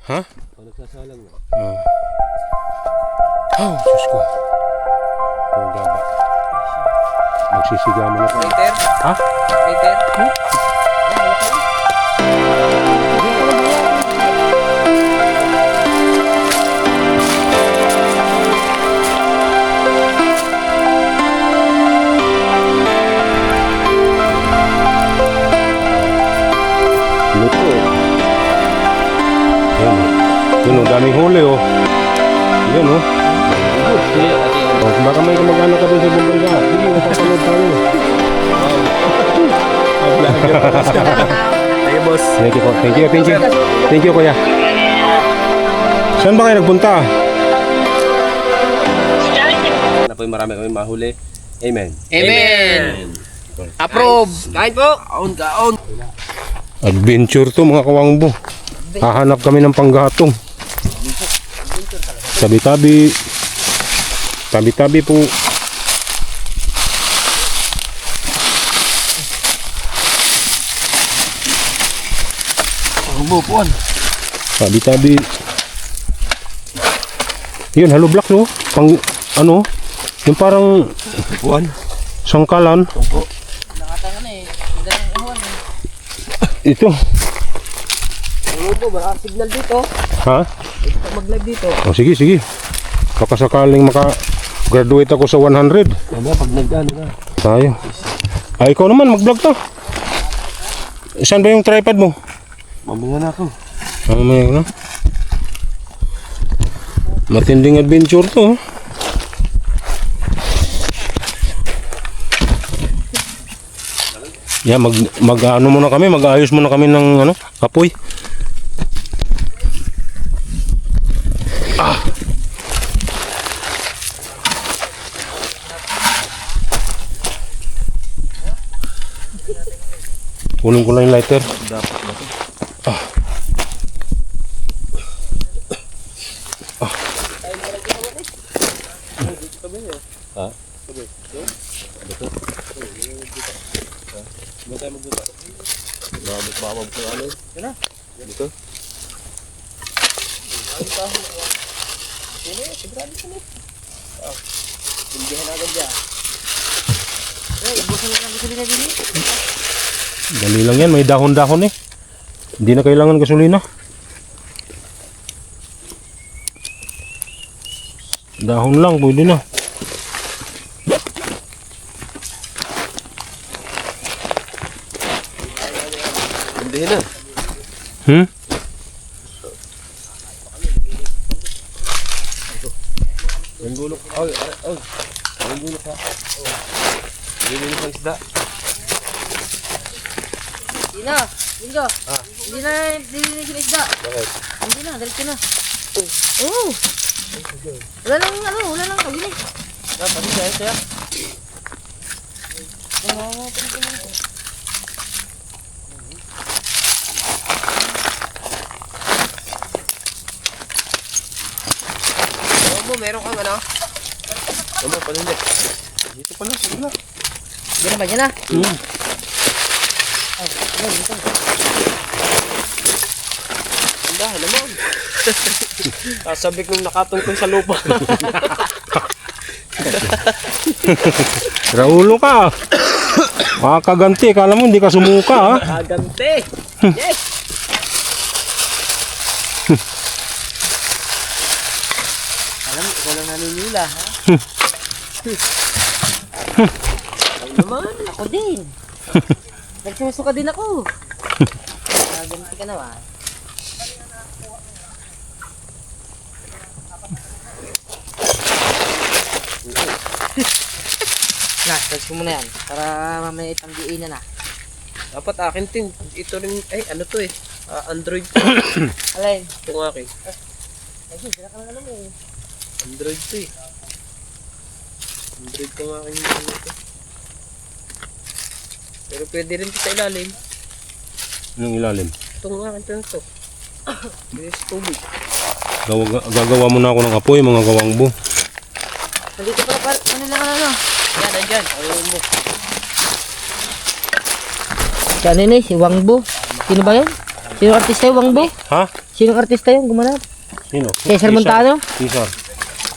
Ha? Pag nagsasalang na. Oh, Diyos ko. Ang gaba. Magsisiga mo na ko. Later? Ha? Later? Luto eh. Yan. Yun o, daming huli o. Yan o. Oh, baka may kamag-anak ka dun sa Bumbaga. Sige, mapapanood tayo. Thank you, boss. Thank you po. Thank you, thank you. Thank you, kuya. Saan ba kayo nagpunta? Na po yung marami kami mahuli. Amen. Amen! Approve! Kain po! Kaon! Adventure to mga kawangbo. Hahanap kami ng panggatong. Tabi-tabi. Tabi-tabi po. Bupuan. Tabi-tabi. Yun, hollow block no? Pang, ano? Yung parang Bupuan. sangkalan. Nakatangan eh. Magaling ihon eh. Ito. Ano po, baka signal dito. Ha? Ito mag-live dito. O sige, sige. Baka sakaling maka-graduate ako sa 100. Mama, pag nag-ano na. Tayo. Ay, ikaw naman, mag-vlog ka. Saan ba yung tripod mo? Mamaya na ako. Mamaya na. Matinding adventure to. Yeah, mag-ano muna kami, mag-ayos muna kami ng ano, kapoy. Kunin ko lang yung lighter. Babab ko ano. Yan na. Dito. Sino eh? Sigurado ka na. Tindihan agad dyan. Eh, ibusan lang ang gasolina din eh. Dali lang yan, may dahon-dahon eh. Hindi na kailangan gasolina. Dahon lang, pwede na. Hindi na. Hmm? Ang gulok. Ay, ay, ay. Ang gulok ha. Ang gulok ng isda. Hindi na. Linggo. Hindi na sinisda. Bakit? Hindi na, diretso na. Oo. Wala lang kawin eh. Pati kaya siya. Meron kang ano? Ano, panulit. Dito pala, sige na. Yan naman, yan na. Andahan naman. Sasabik nung nakatungkol sa lupa. Raulo ka. Makakaganti, kala mo hindi ka sumuka ha. Agante. Yes! Alam mo, ikaw lang naninila, ha? Ay naman, ako din. Nagsusuka din ako. Ganti ka naman. Na, search ko muna yan. Para mamaya itanggiin na na. Dapat akin din. Ito rin, ay ano to eh. Android. Alay. Ito ng akin. Ay, sila ka lang alam eh. Android to eh. Android ko ng akin yung ano to. Pero pwede rin ito sa ilalim. Anong ilalim? Itong akin to. Pwede sa tubig. Gagawa muna ako ng apoy mga kawangbo. Nandito pala pa, ano lang ano. Yan, nandyan. Ayun mo. Yan yun eh, si Wangbo. Sino ba yun? Sino artista yung Wangbo? Ha? Sinong artista yung gumanap? Sino? Cesar Montano? Cesar.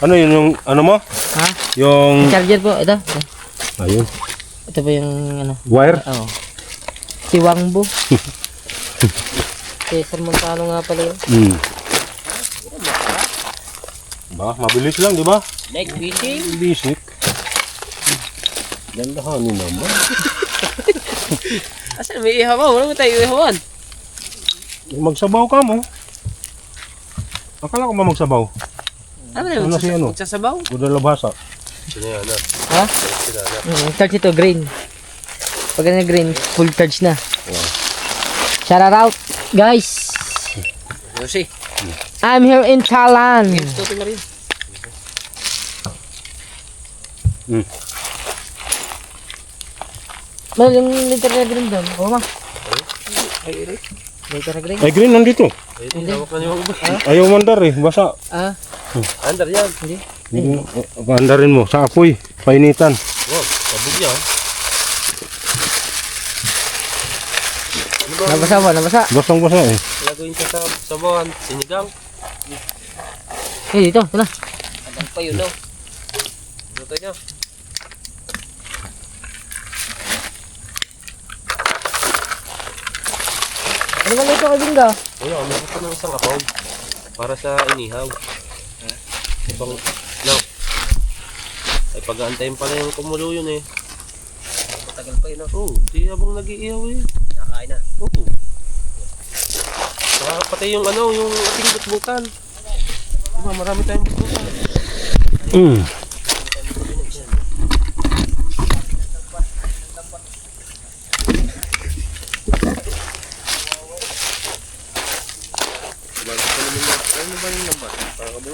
Ano yun yung ano mo? Ha? Yung Charger po. Ito. ayun. Ito po yung ano. Wire? Oo. Si Wangbo. Cesar Montano nga pala yun. Hmm. Ba, mabilis lang, di ba? Next fishing. Basic. Dandahanin naman. Asan may ihaw? Wala mo tayo ihawan. Magsabaw ka mo. Akala ko ba magsabaw? Ano si ano? Magsasabaw? Gudalabhasa. Sinayana. Ha? Charge ito, green. Pag na green, full charge na. Wow. Shout out, guys. Yosi. I'm here in Thailand. Hmm. Mal, yung liter na green doon. Oo ma. Liter na green. Ay, green nandito. Hindi, hawak na yung Ayaw mandar eh, basa. Ah, Andar yan. hindi. Andarin mo sa apoy, painitan. Wow, pabig yan. Nabasa ba? Nabasa. Basang-basa eh. Lagawin ka sa sabawan, sinigang. Eh, dito. Ito na. Abang pa yun, no? Luto niya. Ano ba ito ka binga? Ayun, meron pa ng isang apaw. Para sa inihaw. Ibang, no. Ay, pag-aantayin pala yung kumulo yun eh. Matagal pa yun, no? Oo, di habang nag-iihaw eh. Nakain na? Oo. Saka pati yung ano, yung ating butbutan. Diba, marami tayong butbutan. Mm.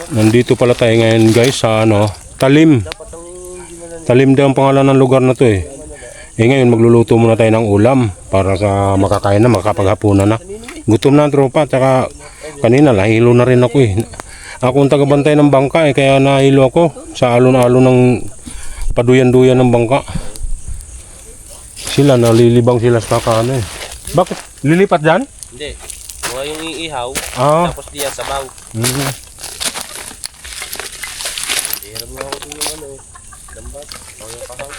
Nandito pala tayo ngayon guys sa ano, Talim. Talim daw ang pangalan ng lugar na to eh. Ngayon magluluto muna tayo ng ulam para sa makakain na, makakapaghapunan na. Gutom na ang tropa, tsaka kanina nahilo na rin ako eh. Ako ang tagabantay ng bangka eh, kaya nahilo ako sa alon-alon ng paduyan-duyan ng bangka. Sila, nalilibang sila sa kakano eh. Bakit? Lilipat dyan? Hindi. Mga yung iihaw, Ah. tapos diyan sabaw. Hiram nga ako din yung ano eh. Lambat. Ang yung kahang.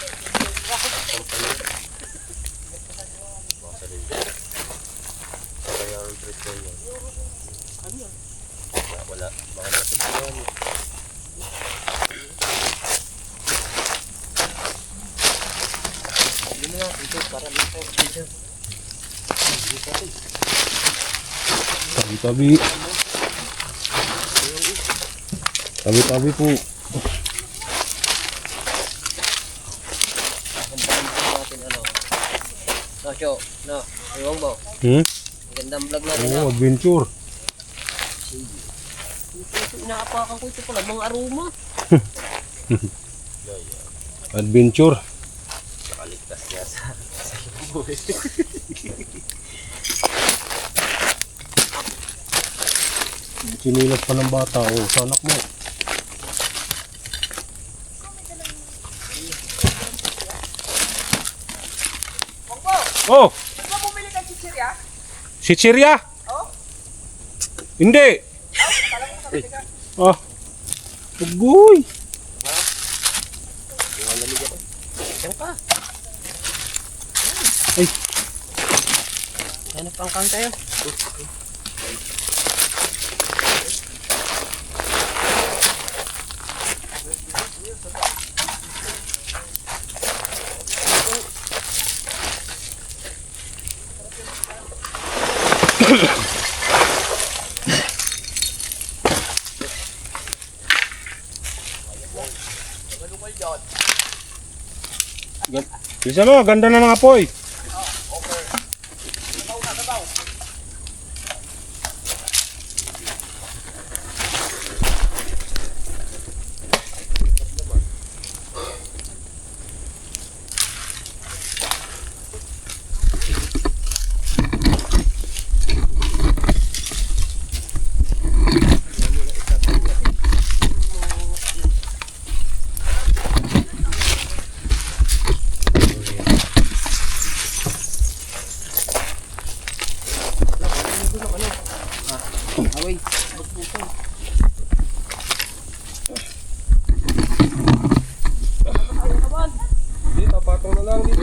Baka rin. Kaya ang trip ko yun. Wala. Baka natin ko yun. Yun na. Ito. Para dito. Tabi-tabi. Tabi-tabi po. No, Cho. No. Iwang mo. Hmm? Gandang vlog natin. Oo, adventure. Inaapakan ko ito pala. Mga aroma. Adventure. Nakaligtas niya sa Sinilas pa ng bata. Oh, sa anak mo. Oh! Di ba bumili ka chichirya? Si Chiria? Oh? Hindi. Ah. Ugoy. Diyan ka. Ay. Ay, nagpangkang tayo. Bisa mo, ganda na ng apoy. Hindi, papatong na lang dito.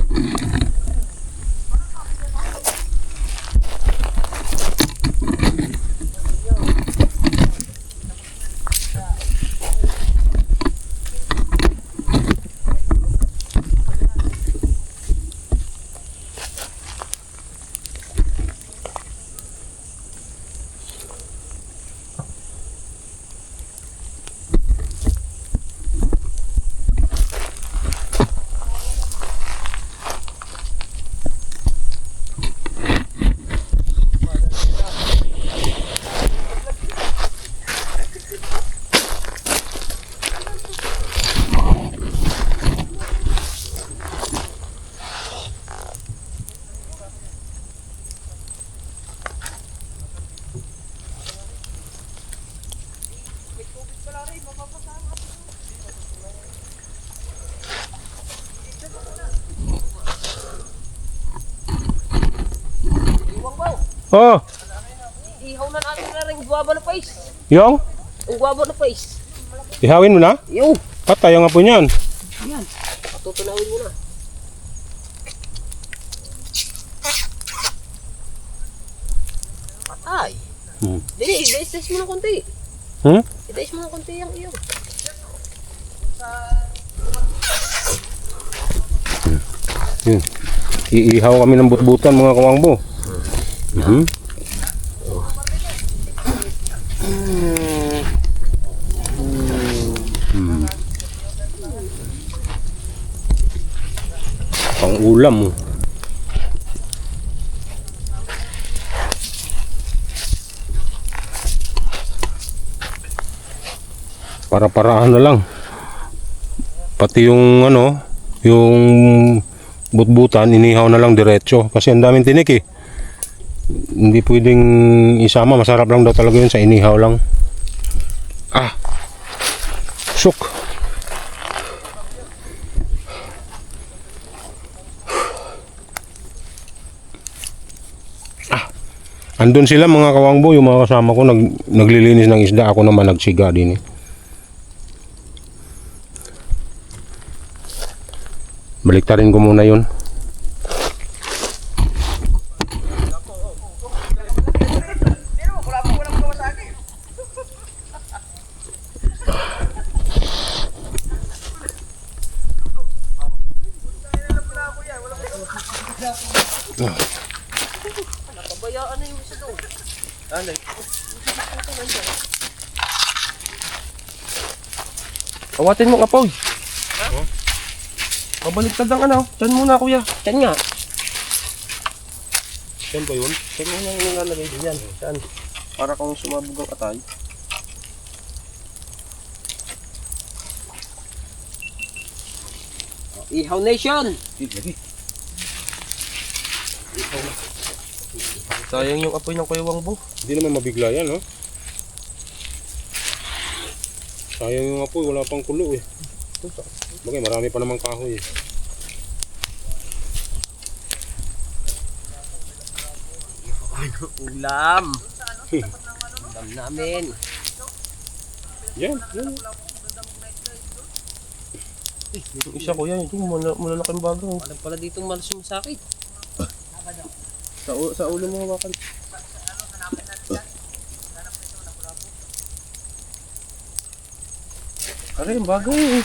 Oh, Ihaw na natin na rin guwaba na face. yung? Ang guwaba na face. Ihawin mo na? Yo. Patay ang apo niyan. Yan. Patutunawin mo na. Patay. Dili, i-dice mo na konti. Hmm? I-dice mo na konti yung iyo. Yun. Iihaw kami ng butbutan mga kawangbo. Pang ulam mo. Para-paraan na lang. Pati yung ano, yung butbutan inihaw na lang diretso kasi ang daming tinik eh. Hindi pwedeng isama, masarap lang daw talaga yun sa inihaw lang. Ah. Suk. Andun sila mga kawangbo, yung mga kasama ko naglilinis ng isda, ako naman nagsiga din eh. Baliktarin ko muna yun. Napabayaan na yung isa doon. Alay. Awatin mo nga, Paul. Pabaliktad ang ano. Diyan muna, kuya. Yan nga. Saan ba yun? Diyan muna yung nilalagay din yan. Diyan. Para kung sumabog ang atay. Ihaw Nation. Sayang yung apoy ng Kuya Wangbo. Hindi naman mabigla yan, no? Sayang yung apoy, wala pang kulo eh. Bagay, marami pa namang kahoy eh. Ulam. Ulam namin. Yan, yan. Yung isa, kuya, ito malalaking bagang. Alam pala dito malas yung sakit. Sa ulo mo hawakan. Aray, ang bagay eh.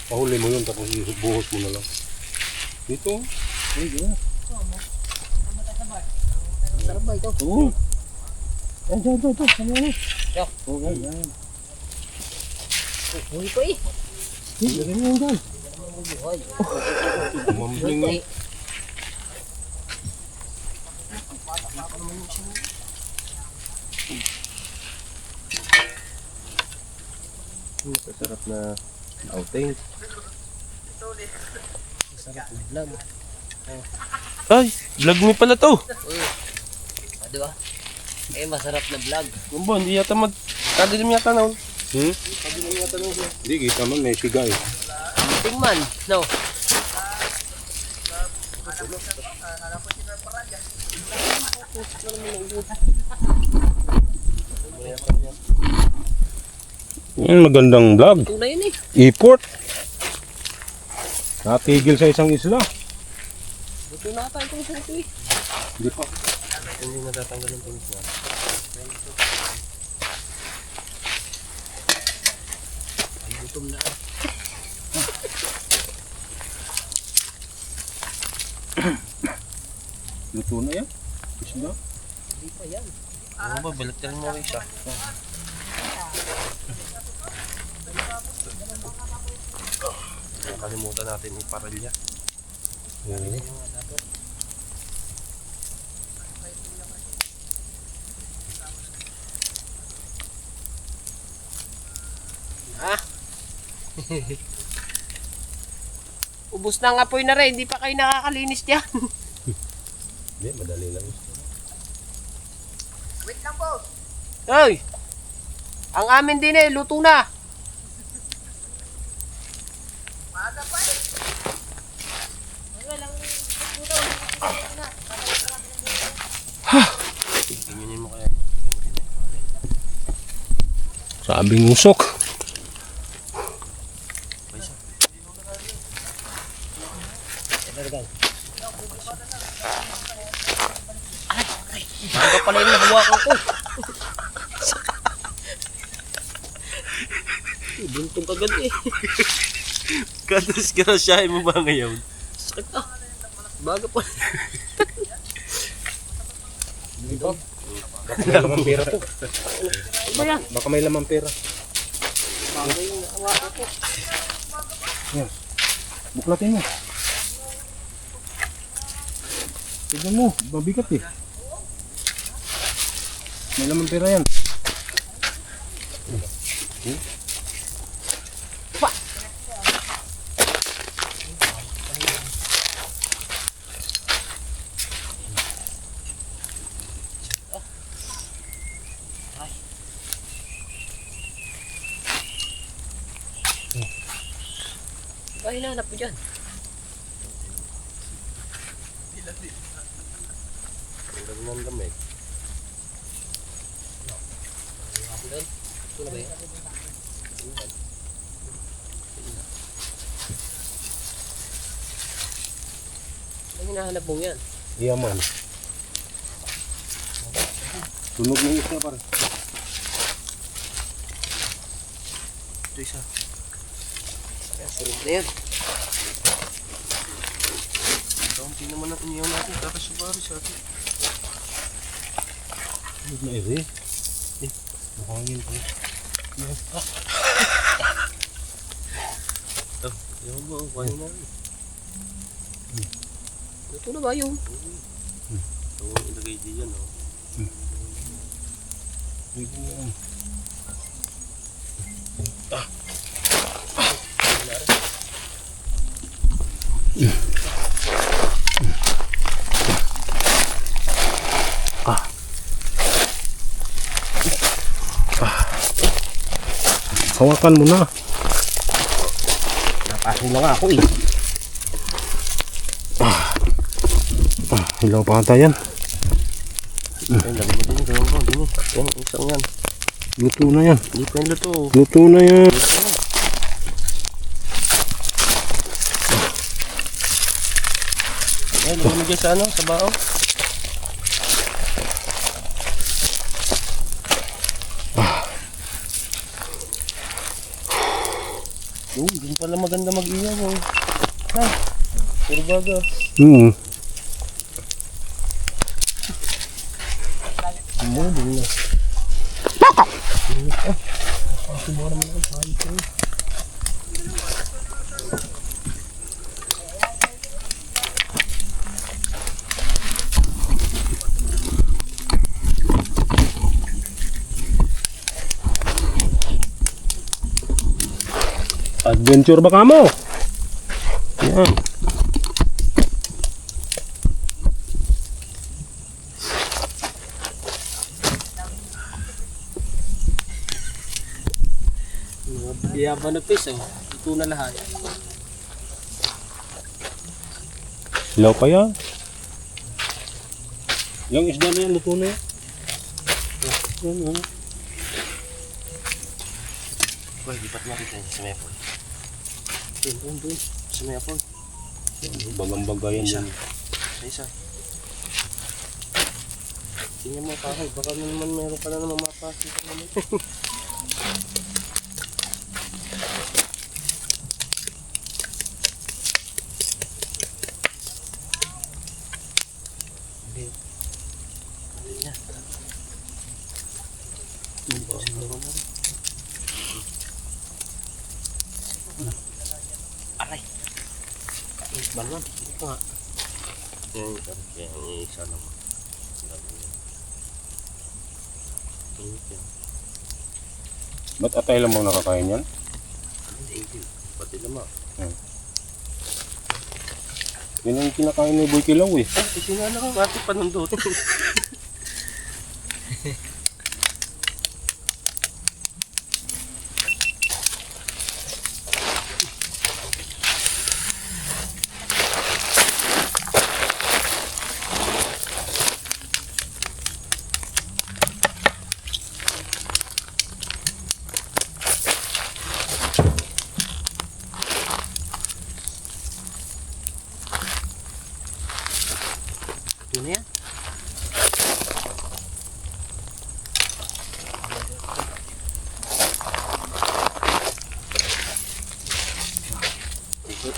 Pahuli mo yun, tapos buhos mo na lang. Dito. Sarap ba ito? Oo. Diyan. Sama na. Yo. Oo, yan. Uy pa eh. Lagyan mo yan dyan. Uy. Mambling yun. Masarap na outing. Sarap na vlog. Ay, vlog mo pala to. Ah, di ba? Eh, masarap na vlog. Gumbo, hindi yata kadilim yata na. Hindi, kita man, may siga eh. Tingman. No. Magandang vlog. Ito na yun eh. Import. Natigil sa isang isla. Buto na tayo itong ito eh. Hindi pa. Hindi natatanggal yung tumis na. Ang gutom na. Luto na yan. Isda. Hindi pa yan. Ano ba? Balat ka rin mo isa. Nakalimutan natin iparalya. Ubus na ang apoy na rin, hindi pa kayo nakakalinis dyan. Hindi, madali lang. Wait lang po. Hoy! Ang amin din eh, luto na. Maaga pa eh. Tingnan mo kaya. Sabing usok. Maaga pala yung nahawakan ko. Buntong kagad eh. Kadas-karasyahin mo ba ngayon? Sakit ah. Baga pa. Baka may lamang pera to. Ano ba yan? Baka may lamang pera. Baga yung nahawakan ko. Yan. Buklatin mo. Tignan mo, mabigat eh. May lamang pera yan. Ba hinahanap mo dyan? Ang ganda ng lamig. Ito na ba yan? Ang hinahanap mo yan? Yaman. Tunog ng isla pare. Ito isa. Ayan, sunod na yan. Kaunti naman ang iniyaw natin. Kakasubari sa atin. Tunog na ere. Mahangin pa. Ewan mo, kuhain na rin. Ito na ba yung? Ito ang ilagay diyan, oh. Hawakan mo na. Napasok lang ako eh. Hilaw pa ata yan. Ay, lagi mo din. Gawin ko. Din eh. Yan, isang yan. Luto na yan. Hindi pa yung luto. Luto na yan. Ay, lagyan mo dyan sa ano? Sa bao. Din pala maganda mag-iyaw. Oh. Ha? Puro baga. Din na. Sumura mo lang sa ito. Adventure ba ka mo? Yan. Yaba na fish oh. Ito na lahat. Hilaw pa yan. Yung isda na yan, luto na yan. Yan, yan. Boy, lipat mo kita sa may apoy. Doon. Sa may apoy. Bagang bagayan Isa. yan. Isa. Tingnan mo kahoy, baka naman meron ka na naman mapasok naman. Aray. Balon. Ito nga. Yung isa naman. Ba't atay lang bang nakakain yan? Hindi. Pati lamang. Yan ang kinakain ni Boy Kilaw eh. Isinala ko ate panundot. Ito na yan.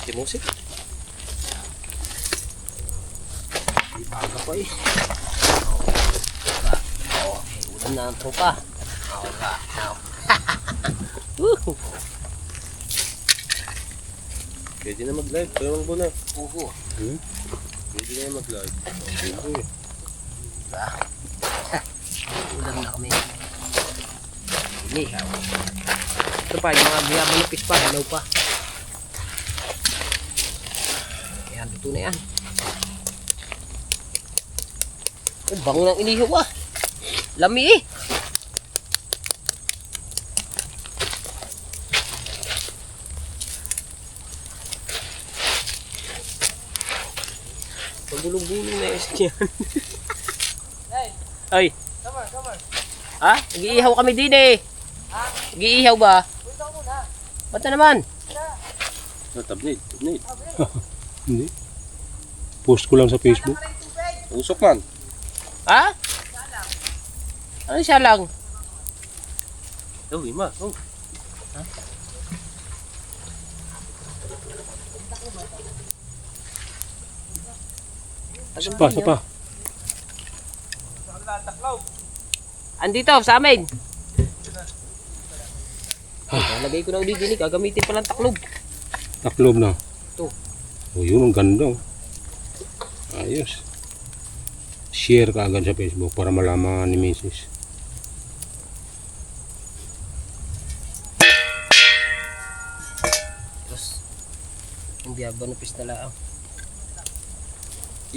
Timusik. Ibaga pa eh. Ulan na ang tropa. Pwede na mag-live. Kaya mang buna. Oo. Pwede na mag-live. Ulam na kami. Ini. Ito pa, yung mga guyabang nipis pa, hello pa. Ayan, ito na yan. Ay, bango ng inihaw ah. Lami eh. Pagulong-gulong na yung yan. Ay. Ha? Nag-iihaw kami din eh. Nag-iihaw ba? Ba't na naman? Tabnid. Hindi. Post ko lang sa Facebook. Usok man. Ha? Ano siya lang? Oh, ima. Oh. Sapa. Andito sa amin. Nalagay ko na ulit din, gagamitin pa ng taklob. Taklob na. Ito. Oh, yun ang ganda. Oh. Ayos. Share ka agad sa Facebook para malaman ni Mrs. Tapos, yung biyaba na pis na lang.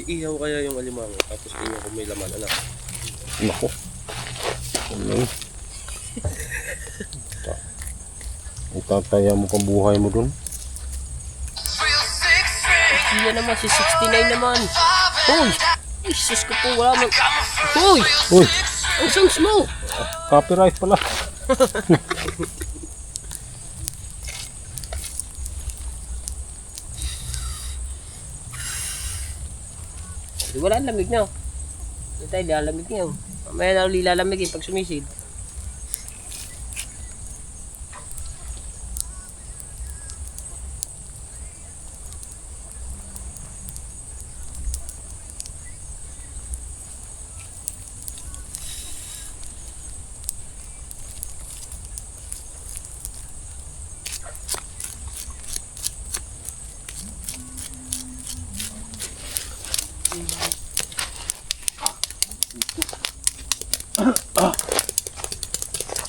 Iihaw kaya yung alimango. Tapos tingnan kung may laman. Anak. Nako. Ano? Itataya mo pang buhay mo dun. Sila naman, si 69 naman. Hoy! Jesus ko po, wala man. Hoy! Uy! Ang songs mo! Copyright pala. Wala ang lamig na. Hindi tayo lalamig niya. Mamaya na ulit lalamig pag sumisid.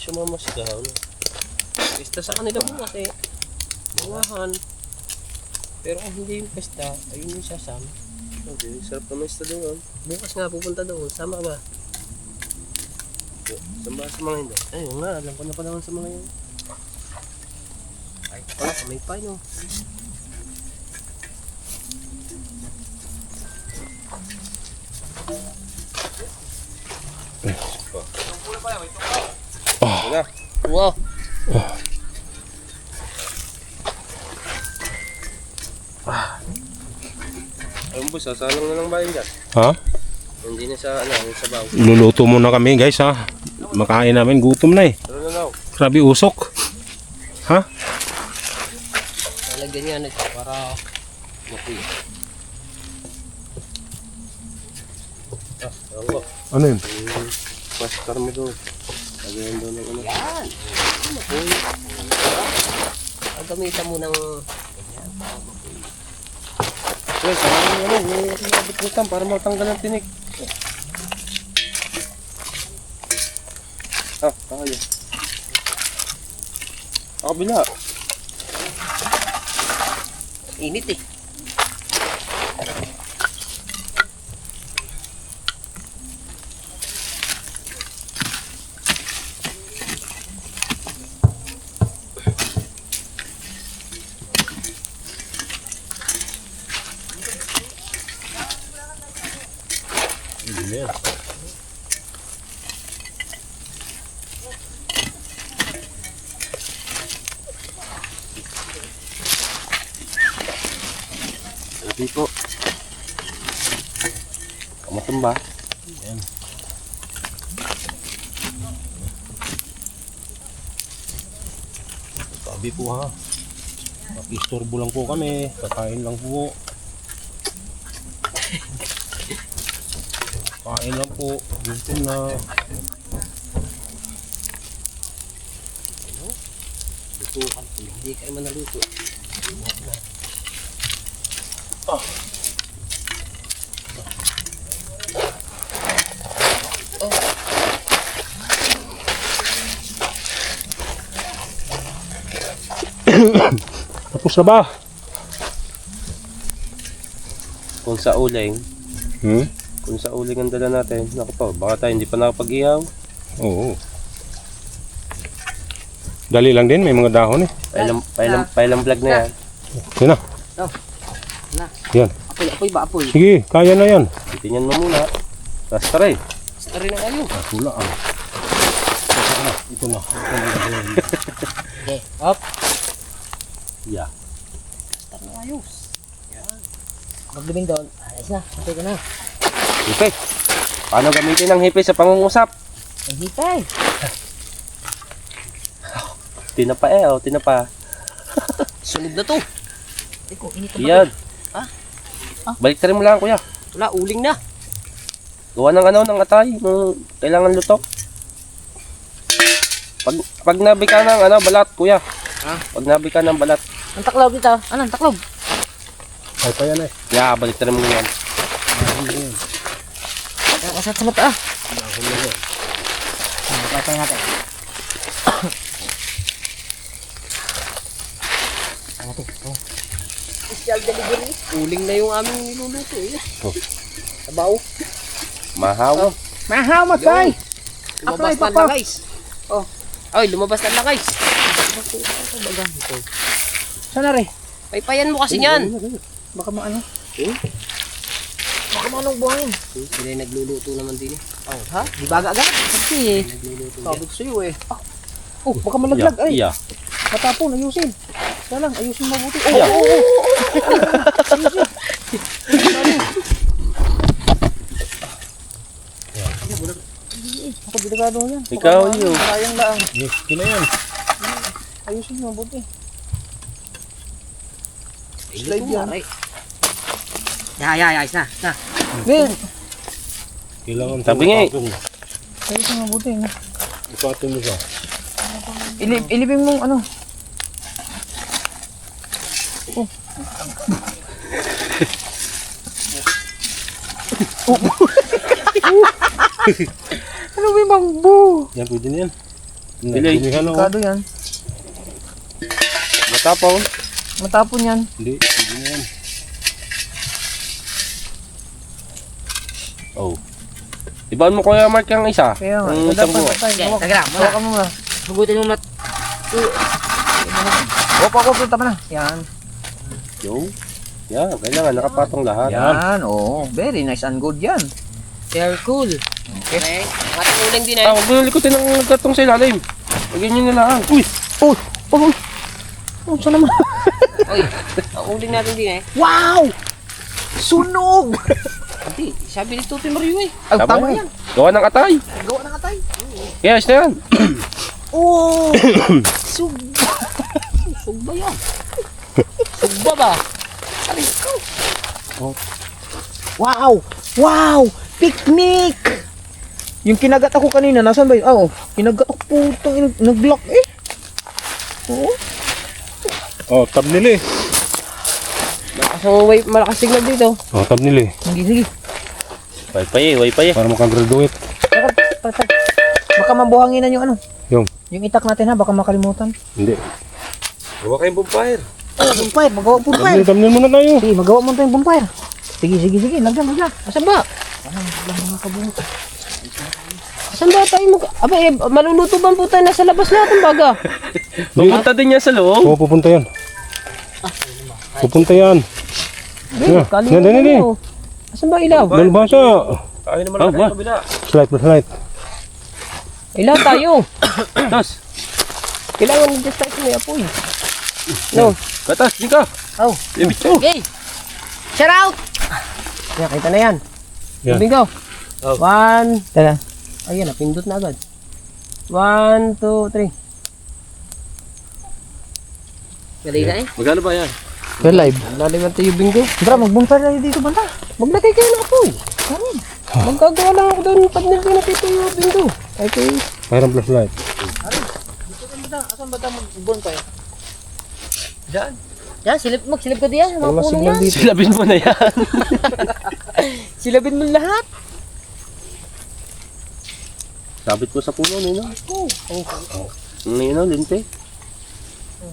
Sumamas ka. Ano? Pesta sa kanila bukas eh. Buwahan. Pero kung hindi yung pesta, ayun yung sasama. Okay, sarap naman sa doon. Bukas nga pupunta doon. Sama ba? Saan ba sa mga hindi? Ayun nga, alam ko na pa naman sa mga yun. Ay, pala, may pa no. Wala. Wow. boss, sasalang na lang ba yun dyan? Ha? Hindi na sa, yung sabaw. Luluto muna kami guys ha. Makain namin, gutom na eh. Tara na lang. Grabe usok. Ha? Lagyan yan para mapuy. Ewan ko. Ano yun? Pastar mo doon. Lagyan doon ng ano. Yan. Mapuy. Gagamitan mo ng... Well, parang yung bitritan para matanggal ang tinik. Tayo. Kabila. Init eh. Hindi po. Kamatumba. Yan. Sabi po ha. Makistorbo lang po kami. Kakain lang po. Kain lang po. Gutom na. Lutukan. Hindi ka naman naluto. Tapos na ba? Kung sa uling, Hmm? kung sa uling ang dala natin, naku po, baka tayo hindi pa nakapag-ihaw. Oo. Dali lang din, may mga dahon eh. Pailang vlog na yan. Yan na. Na. Yan. Apoy ba apoy? Sige, kaya na yan. Titingnan mo muna. Basta rin. Basta rin ang ayo. Wala ah. Ito na. Okay. Up. Yeah. Basta rin ang ayos. Yan. Magduming doon. Ayos na. Patay ka na. Hipe. Paano gamitin ang hipe sa pangungusap? Ang hipay. Tinapa tinapa. Sunog na to. Teko, init na ba? Yan. Ha? Balik ka rin mo lang kuya. Wala, uling na. Gawa ng ng atay. Kailangan luto. Pag nabi ka ng balat kuya. Ha? Pag nabi ka ng balat. Ang taklaw dito. Ano, ang taklaw? Ay pa yan eh. Yeah, balik ka rin mo yan. Kasat sa mata ah. Patay natin. Natin. Oh. Special delivery. Uling na yung aming niluluto eh. Oh. Sabaw. Mahaw. Mahaw matay. Lumabas na lang guys. Oh. Ay, lumabas na lang guys. Sana re? Paypayan mo kasi niyan. Baka maano? Baka maanong buhangin. Sila yung nagluluto naman din eh. Oh, ha? Di baga agad? Kasi sabi ko sa'yo eh. Oh, baka malaglag ay. Iya. Matapon, ayusin. Kaya lang, ayusin mabuti. Oh, Iya. oo, oo. Ayusin. Ako delikado yan. Ikaw yun. Sayang lang. Yes, kina yan. Ayusin mabuti. Slide yan. Ayos na. Na. Ngayon, Kailangan Sabi nga eh. ayusin mabuti. No? Ipatong mo siya. Ilipin mong ano. Ano ba yung bangbo? Yan, pwede na yan. Delay. Dinihan ako. Delikado yan. Matapon. Matapon yan. Hindi, pwede na yan. Oh. Ibaan mo kuya Mark yung isa. Kaya nga. Yung isang Dapat buo. tayo. Okay, taga lang. Hawakan mo muna. Hugutin mo mat. Opo, tama na. Yan. Yo. Yan, kailangan nakapatong lahat. Yan, oo. Very nice and good yan. Very cool. Okay. Ating uling din eh. Ah, huwag mo likutin ng gatong sa ilalim. Lagyan nyo na lang. Uy! Oh, saan naman? Oy, ang uling natin din eh. Wow! Sunog! Hindi, sabi ni Tutoy Mario eh. Ay, tama yan. Gawa ng atay. Gawa ng atay. Yes na yan. Oh! Sugba! Sugba yan. Sugba ba? Aray ko. Wow! Wow! Picnic! Yung kinagat ako kanina, nasaan ba yun? Oo, kinagat ako putang nag-block eh. Oo. Oh, tab nila eh. Malakas signal dito. Oh, tab nila eh. Sige, sige. Wifi eh. Para makagraduate. Baka mabuhanginan yung ano. Yung? Yung itak natin ha, baka makalimutan. Hindi. Gawa kayong bonfire. Bonfire, magawa bonfire. Tab nila muna tayo. Sige, magawa mo tayong bonfire. Sige, sige, sige. Lagyan. Asan ba? Mga kabungot. Asan ba tayo mag... Aba eh, maluluto ba po tayo nasa labas natin baga? Pupunta din yan sa loob. Oo, pupunta yan. Pupunta yan. Hindi, kalimutan Hindi. mo. Asan ba ilaw? Dalbasa. Kaya naman lang tayo kabila. Slide. Ilaw tayo. Tas. Kailangan just tayo sa may apoy. No. Katas, di ka. Oh. Ibig ko. Okay. Shout out! Yan, kita na yan. Yan. Bingo. Oh. 1. Tara. Ayan, napindot na agad. 1, 2, 3. Galing na eh. Magkano ba yan? We're live. Lalim natin yung bingo. Tara, mag-bonfire tayo dito banda. Maglagay kayo ng apoy. Karin. Magkagawa lang ako doon pag nakita yung bingo. Okay. Mayroong flashlight. Asan ba tayo mag-bonfire? Diyan. Yan, silip ka diyan. Mga puno yan. Silabin mo na yan. Silabin mo lahat. Sabit ko sa puno, Nino. Nino, linte.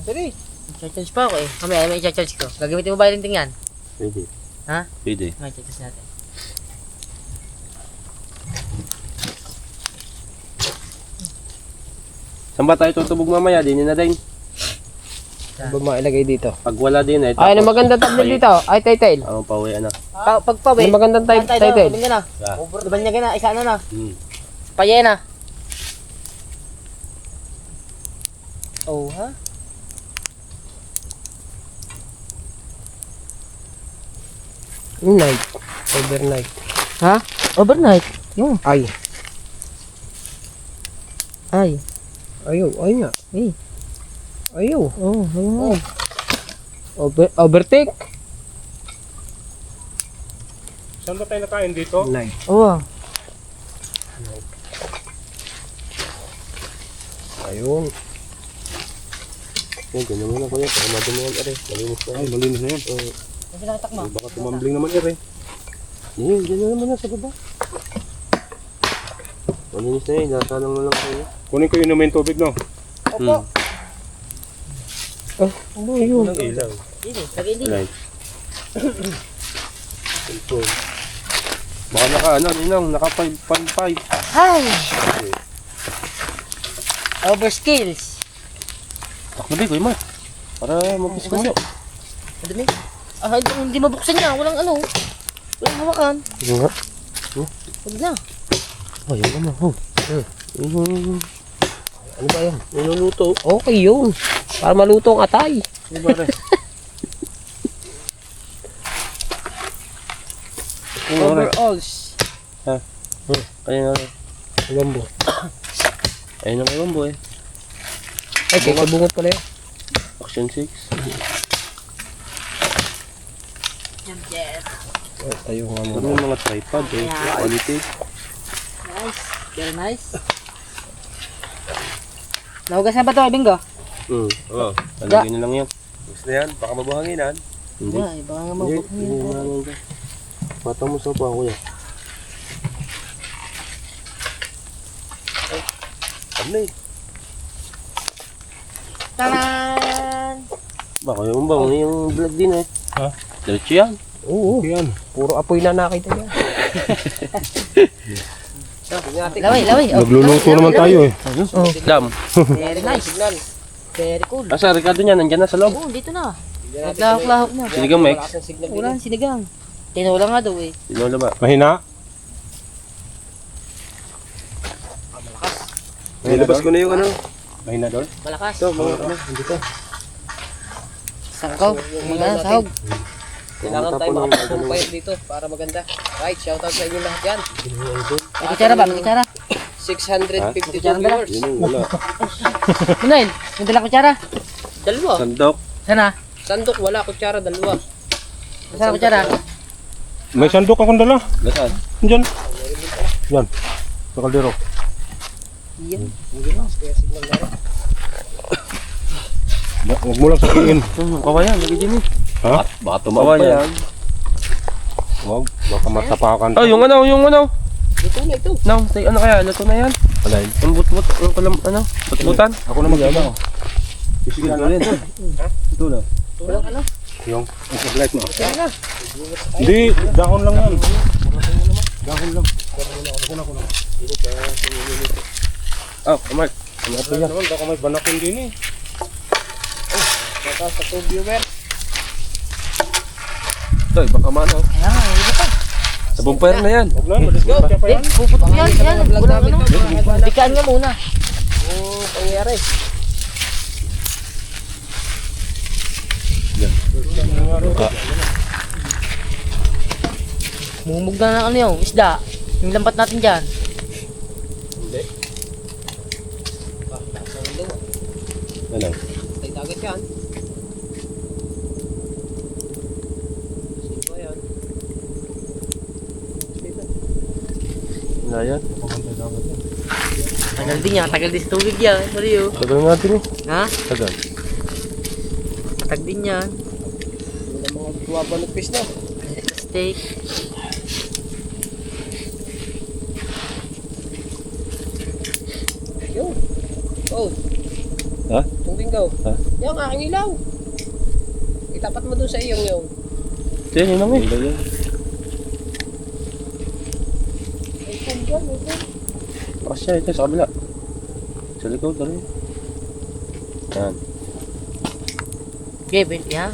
Sige. I-charge pa ako eh. Mamaya may i-charge ko. Gagamitin mo ba yung linting yan? Pwede. Ha? Pwede. May i-charge natin. Saan ba tayo tutubog mamaya? Din na din. Ano ba mailagay dito? Pag wala din eh. Ay, ano magandang tablet dito? Ay, title. Ang pauwi, ano. Pagpawi. Ano magandang title? Yeah. Diba niya gina? Isa ano na? Hmm. Paye na. Oh, ha? Night. Overnight. Ha? Overnight? Yung. Ay. Ay. Ayaw, ay nga. Eh. Ayaw. Oh, ayun. Overtake. Saan ba tayo nakain dito? Night. Oh. Ayun. Yan, ganyan muna kuya. Para madumi yan, are. Malinis na. Ay, malinis na yan. Kasi nakatak mo. Baka tumambling naman yan eh. Yan, ganyan naman yan sa baba. Malinis na yan. Dasalang mo lang kuya. Kunin ko yun naman yung tubig, no? Hmm. Ano yun? Walang ilaw. Hindi, lagay hindi. Light. Ito. Baka naka, ano, ninang, naka 5.5. Hi! Overskills. Takbo kuya Mark. Para mag-kiss ko mo. Madumi. Ah, hindi mabuksan niya. Walang ano. Walang hawakan. Nga. Huwag na. Oh, yun naman. Oh. Ano ba yan? Niluluto. Okay yun. Para maluto ang atay. Ano ba rin? Overalls. Ayun na rin. Bambo. Ayun na kay Mambo eh. Ay, kaya kabungot pala yun. Action 6. Tayo nga Ito yung mga tripod eh. Quality. Nice. Very nice. Nahugas na ba ito, Bingo? Oo. Talagyan na lang yan. Gusto na yan. Baka mabuhanginan. Hindi. Ay, baka nga Hindi. mabuksan Hindi yun. mabuhanginan ka. Patang mo sa pa kuya. Ano eh? Taran! Baka yung bang yung vlog din eh. Ha? Diretso yan. Oo. Okay yan. Puro apoy na nakita niya. Laway. Nagluluto naman tayo eh. Dam. Very nice. Very cool. Asa, Ricardo niya, nandyan na sa loob. Oo, dito na. Naglahok-lahok na. Sinigang Mex. Wala, sinigang. Tinola nga daw eh. Sinola ba? Mahina? Nilabas ko na yung ano. Mahina doon? Malakas. Ito, mga ano, hindi ka. Sangkaw. Mga sahog. Kailangan tayo makapagpumpay dito para maganda. Right, shoutout sa inyo lahat yan. May kutsara ba? May kutsara? 652 viewers. Yun yung wala. Munail, may dalang kutsara? Dalawa. Sandok. Sana? Sandok, wala. Kutsara, dalawa. Sana kutsara? May sandok akong dala. Nasaan? Diyan. Diyan. Sa kaldero. Yan. Huwag mo lang sakiin. Kawayan, lagi dyan eh. Ha? Baka tumawa yan. Huwag. Baka matapakan. Oh, yung ano. Ito na ito. Nang, ano kaya? Luto na yan. Alay. Ang but-but, ang kalam, ano? But-butan. Ako na mag-iba. Sige, ito rin. Ito na. Walang ano. Yung light mo. Kaya na. Hindi, dahon lang yan. Dahon lang. Oh, Mark. Ano pa yan? Baka may banakin din eh. Shoutout sa 2 viewers. Ito, baka manaw. Kaya nga, hindi pa. Sa bonfire na yan. Huwag na, madisgo. Kaya pa yan. Puputok yan, yan. Vlog Walang namin ano. to. Dikaan nga muna. Oo, pangyayari. Mumug na ng ano yung isda. Yung lampat natin dyan. Ano? Tay dagat yan. Sino yan? Wala yan. Tagal din yan. Tagal din sa tubig yan. Sorry oh. Tagal natin eh. Ha? Tagal. Tagal din yan. Wala mga tuwaba ng fish na. Steak. Yun. Oh. Ha? Tungtinggaw. Ha? Yung aking ilaw. Itapat mo dun sa iyong yung. Ito yan, yun lang eh. Ay, kung dyan, ito. Kasya, ito sa kabila. Sa likod, dali. Yan. Okay, ben. Yan.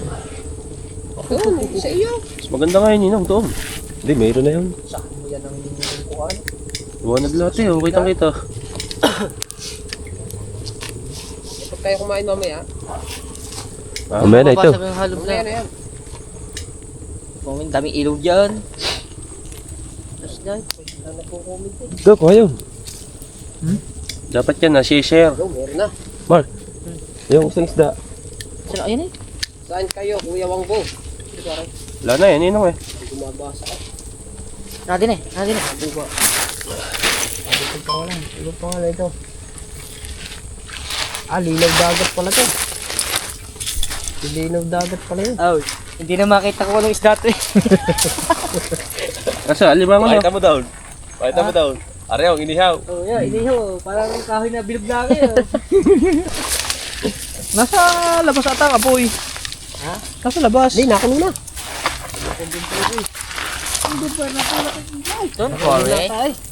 Yun, sa iyo. Mas maganda nga yun, yun, doon. Hindi, mayroon na yun. Saan mo yan ang kuhaan? Iwanag lahat eh, okay kitang kita. Kapag kayo kumain mamaya, Mamaya na ito. Mabasag ang halog mamaya na. na yan. Kung daming ilog dyan. Tapos dyan. Wala na po comment eh. Go, kuha yun. Dapat yan, na-share. Yo, meron na. Mark, yung isang isda. Saan? Ayun eh. Saan kayo, Kuya Wangbo? Sorry, Wala na yan, yun eh. gumabasa ka. Natin eh. Natin eh. Buba. Ito pa lang. Ito pa nga ito. Ah, lilaw dagat pala to. Lilaw dagat pala yun. Oh. Hindi na makita ko anong isda to eh. Kasi alimango na. Pakita mo down. Pakita mo down. Areho, inihaw. Oh, yeah, iniho. Parang kahoy na bilog na kayo. Nasa labas ata ang apoy. Ha? Nasa labas. Hindi, nakulo na. Don't worry.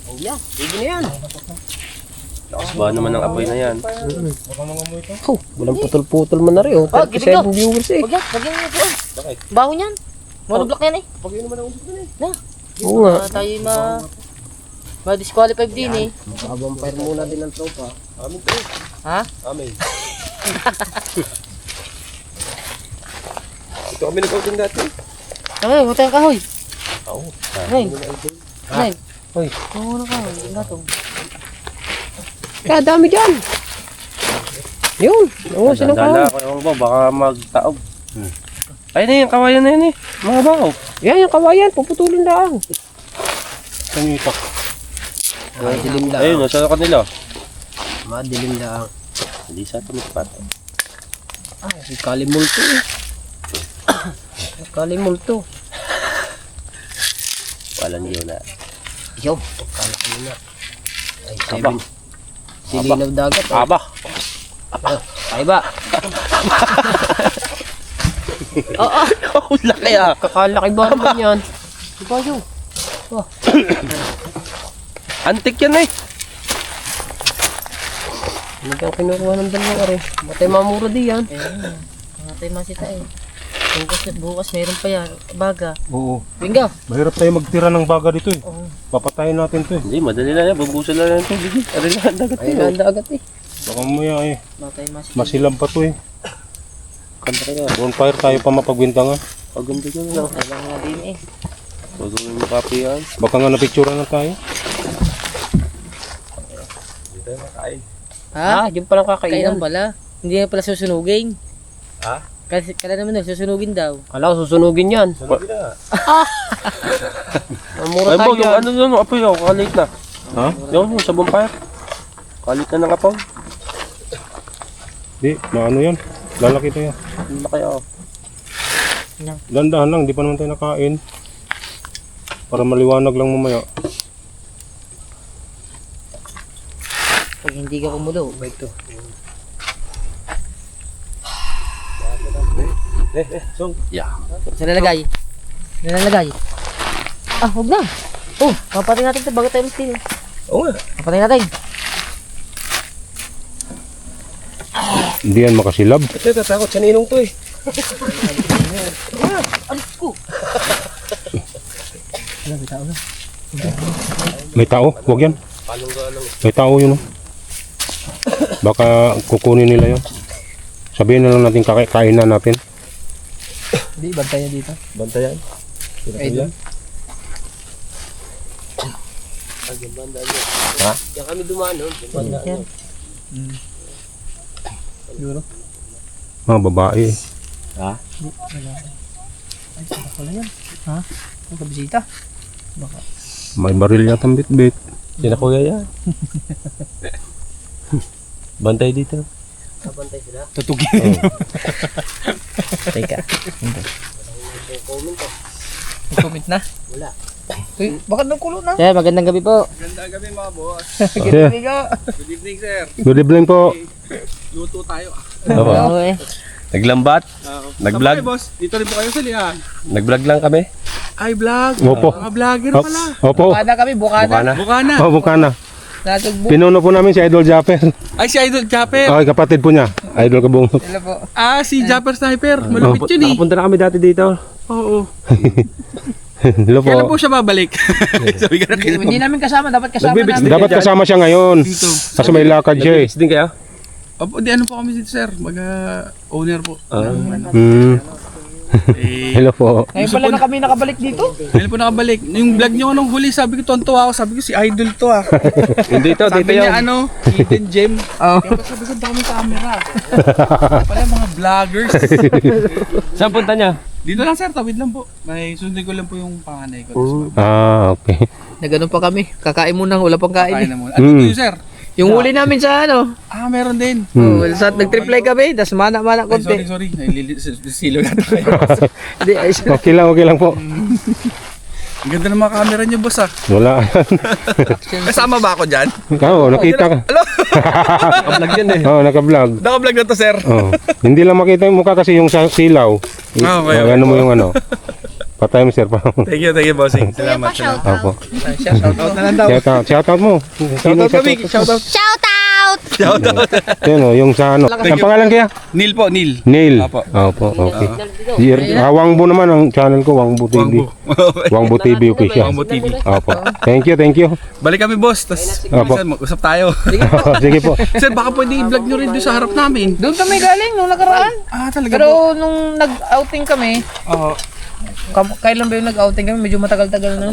Oh, yeah. Sige na yan. Lakas ba naman ang apoy na yan? Oh, walang putol-putol man na rin. Oh, Oh, give it 37 viewers eh. Huwag yan. Huwag yan ito. Baho niyan. Monoblock yan eh. Pag yun naman ang usap na eh. Oo nga. Tayo ma-disqualified din eh. Makabampire muna din ang tropa. Amin to. Ha? Amin. Ito kami nag-outing dati. Ay, huwag tayong kahoy. Oo. Nay. Nay. Hoy. Oo na kahoy. Hindi nga to. Kaya dami dyan. Yun. Oo, sinang Dala, kahoy. kaya ba, baka magtaob. Ay na yun, kawayan na yun eh. Mga baho. Yan, yung kawayan. Puputulin lang. Saan yung itak? Madilim lang. Ayun, nasa kanila. Madilim lang. Hindi sa tumipat. Ah, si Kalimulto eh. Kalimulto. Walang yun na. Yo, kala ko na. Ay, Aba. 7. Si Lilaw Dagat. Oh. Aba. Ay ba? Oh, laki ah. Kakalaki ba naman yan? Diba yun? Antik yan eh. Ano kang kinukuha ng dalawa rin? Matay mamura di yan. Mga tayo masita eh. Bukas meron pa yan. Baga. Oo. Bingo. Mahirap tayo magtira ng baga dito eh. Oo. Papatayin natin to eh. Hindi, madali na yan. Bubusan na yan ito. Ari na, dagat Ay, yun. ang dagat eh. Baka mamaya eh. Mga tayo masita. Masilam pa to eh. Kanta ka na. Bonfire tayo pa mapagbintangan. Paganda dyan na. Abang nga din eh. Pagawin mo kape yan. Baka nga napicturean na tayo. Dito na kain. Ha? Yung palang Kailan kakainan. pala? Hindi na pala susunugin. Ha? Kasi kala naman na susunugin daw. Kala ko susunugin yan. Sunod na. Ang mura tayo yung ano yun, apoy yun, kalit na. Ha? Yung sa bonfire. Kalit na ng apaw. Di, maano yan. Lalaki to yan. Hindi na kaya ako. Dandahan lang, di pa naman tayo nakain. Para maliwanag lang mamaya. Pag hindi ka kumulo, ba ito? Song. Sa lalagay. Nalalagay. Ah, huwag na. Oh, papatay natin ito bago tayo mag-steal. Oo nga. Papatay natin. Hindi yan makasilab. Ito, tatakot sa ninong to eh. Alis ko. May tao, huwag yan. May tao yun, oh. Baka kukunin nila yun. Sabihin na lang natin kainan natin. Hindi, bantay niya dito. Bantayan. Ay, doon. Ha? Diyan kami dumaan, no? Yan. Siguro. Mga babae. Ha? Ay, saan pala yan? Ha? Ang kabisita. May baril yata ang bit-bit. Sina kuya yan. Bantay dito. Kabantay sila. Tutugin. Teka. Comment na? Wala. Uy, bakit nagkulo na? Sir, magandang gabi po. Magandang gabi mga boss. Yeah. Good evening sir. Good evening po. Luto tayo. Oo eh. Naglambat. Nag-vlog. Sabay, boss. Dito rin po kayo sa lian. Nag-vlog lang kami. Ay, vlog. Opo. Mga vlogger Op- pala. Opo. Bukana kami, bukana. Bukana. Bukana. Oh, bukana. Natugbo. Pinuno po namin si Idol Japper. Ay, si Idol Japper. Okay, kapatid po niya. Idol Kabungot. Hello po. Ah, si Japper Sniper. Malupit yun eh. Nakapunta na kami dati dito. Oo. Hello Kailan po po. siya babalik? Sabi ka na Hindi namin kasama, dapat kasama Nagbibigay namin. Dapat kasama siya ngayon. dito. Kasi may lakad siya eh. Nag-mix din kayo? Opo, di ano po kami dito sir. Owner po. Eh, Hello po. Ngayon pala na kami nakabalik dito. Ngayon po nakabalik. Yung vlog niyo nung huli, sabi ko tonto ako. Sabi ko si Idol to ah. Hindi to, Sabi dito niya yun. ano, hidden gem. Oh. Kaya ba't sabi ko, dami camera. Pala mga vloggers. Saan punta niya? Dito lang sir, tawid lang po. May sundin ko lang po yung panganay ko. Ah, okay. Nagano pa kami. Kakain muna, wala pang Kain kain. na muna. Ano to sir? Yung huli namin sa ano. Ah, meron din. Oh, sa nag-triply kami, das mana-mana Ay, konti. sorry. Silo yata kayo. Hindi, ay, Okay lang po. Ang ganda ng mga camera niyo, boss ah. Wala. Kasama ba ako dyan? Oo, nakita ka. Naka-vlog yan eh. Oo, naka-vlog. Naka-vlog na to, sir. Oh. Hindi lang makita yung mukha kasi yung sa silaw. Ah, okay. Ano mo yung ano. Patay mo sir pa. Thank you, bossing. Salamat. Opo. Shoutout na lang daw. Shoutout mo. Sino Shoutout kami. Shoutout. Shoutout. Yan o, yung sa ano. Ang pangalan kaya? Neil po, Neil. Neil. Apo. Opo, okay. Wangbo naman ang channel ko, Wangbo TV. Wangbo TV official. Wangbo TV. Opo. Thank you. Balik kami, boss. Tapos, Opo. minsan mag-usap tayo. Sige po. Sir, baka pwede i-vlog nyo rin doon sa harap namin. doon kami galing nung nakaraan. Ah, talaga po. Pero nung nag-outing kami, Oo. kailan ba yung nag-outing kami? Medyo matagal-tagal na.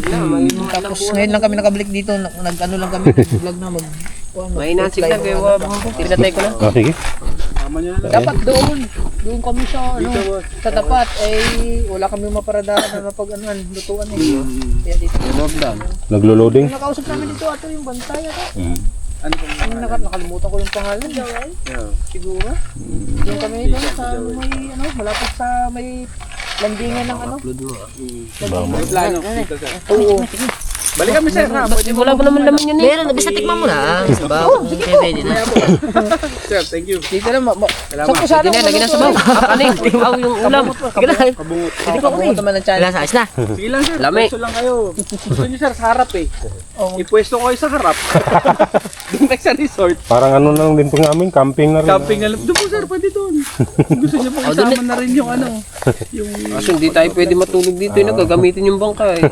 Tapos ngayon lang kami nakabalik dito. Nag-ano lang kami, vlog na mag... May nasig na kayo. Pinatay ko na. Ah, sige. Dapat doon kami sa ano, sa tapat wala kami maparadahan na mapag-anuan, lutuan eh. Kaya dito. Naglo-loading. Nakausap namin dito ato yung bantay ato. Nakalimutan ko yung pangalan. Siguro. Doon kami doon sa may ano, malapit sa may landingan ng ano. May plano. Oo. Balik kami, sir. Ha? Pwede mo. Wala pa naman laman yun eh. Meron, basta tikman mo na. Oo, sige po. Pwede na. Sir, thank you. Dito na sakto sana. Lagyan na, lagyan na sa baw. Kanin. Aw, yung ulam. Sige na. Kabungot naman ng channel. Ilan sa ayos na? Sige lang, sir. Lami. Pwesto lang kayo. Gusto nyo, sir, sa harap eh. Ipwesto ko kayo sa harap. Doon kayo sa resort. Parang ano na lang din itong amin, camping na rin. Camping na lang. Doon po, sir, pwede doon. Kung gusto nyo po isama na rin yung ano. Yung... Kaso hindi tayo pwede matulog dito. Gagamitin yung bangka eh.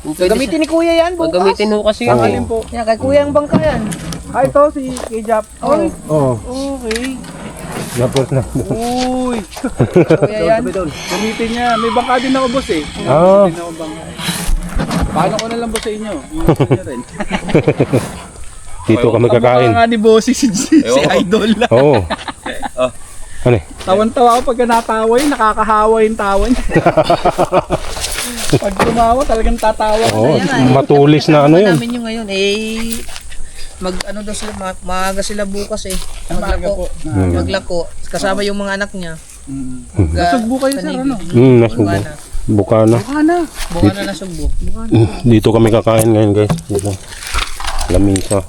Gagamitin ni Kuya yan bukas. Gagamitin ho kasi yun. Alin po. Yan, kay Kuya ang bangka yan. Ah, ito si kay Jap. Oh, Oo. okay. Napos na. Uy! Kuya yan. Gamitin niya. May bangka din ako, boss eh. Ah. Hindi na ako bangka. Paano ko na lang boss sa inyo? Iwan niyo rin. Dito kami kakain. Ang mga ni bossy si Idol. Oo. Ano eh? Tawan-tawa ako pagka natawa yun, nakakahawa yung tawa niya. Pag tumawa, talagang tatawa ka. Oo, matulis na ano yun. Namin yung ngayon ano daw sila, maaga sila bukas Ang maaga po. Maglako. Kasama yung mga anak niya. Nasugbo kayo sir, ano? Nasubo. Bukana. Buka na nasugbo. Dito kami kakain ngayon guys. Dito. Lamisa.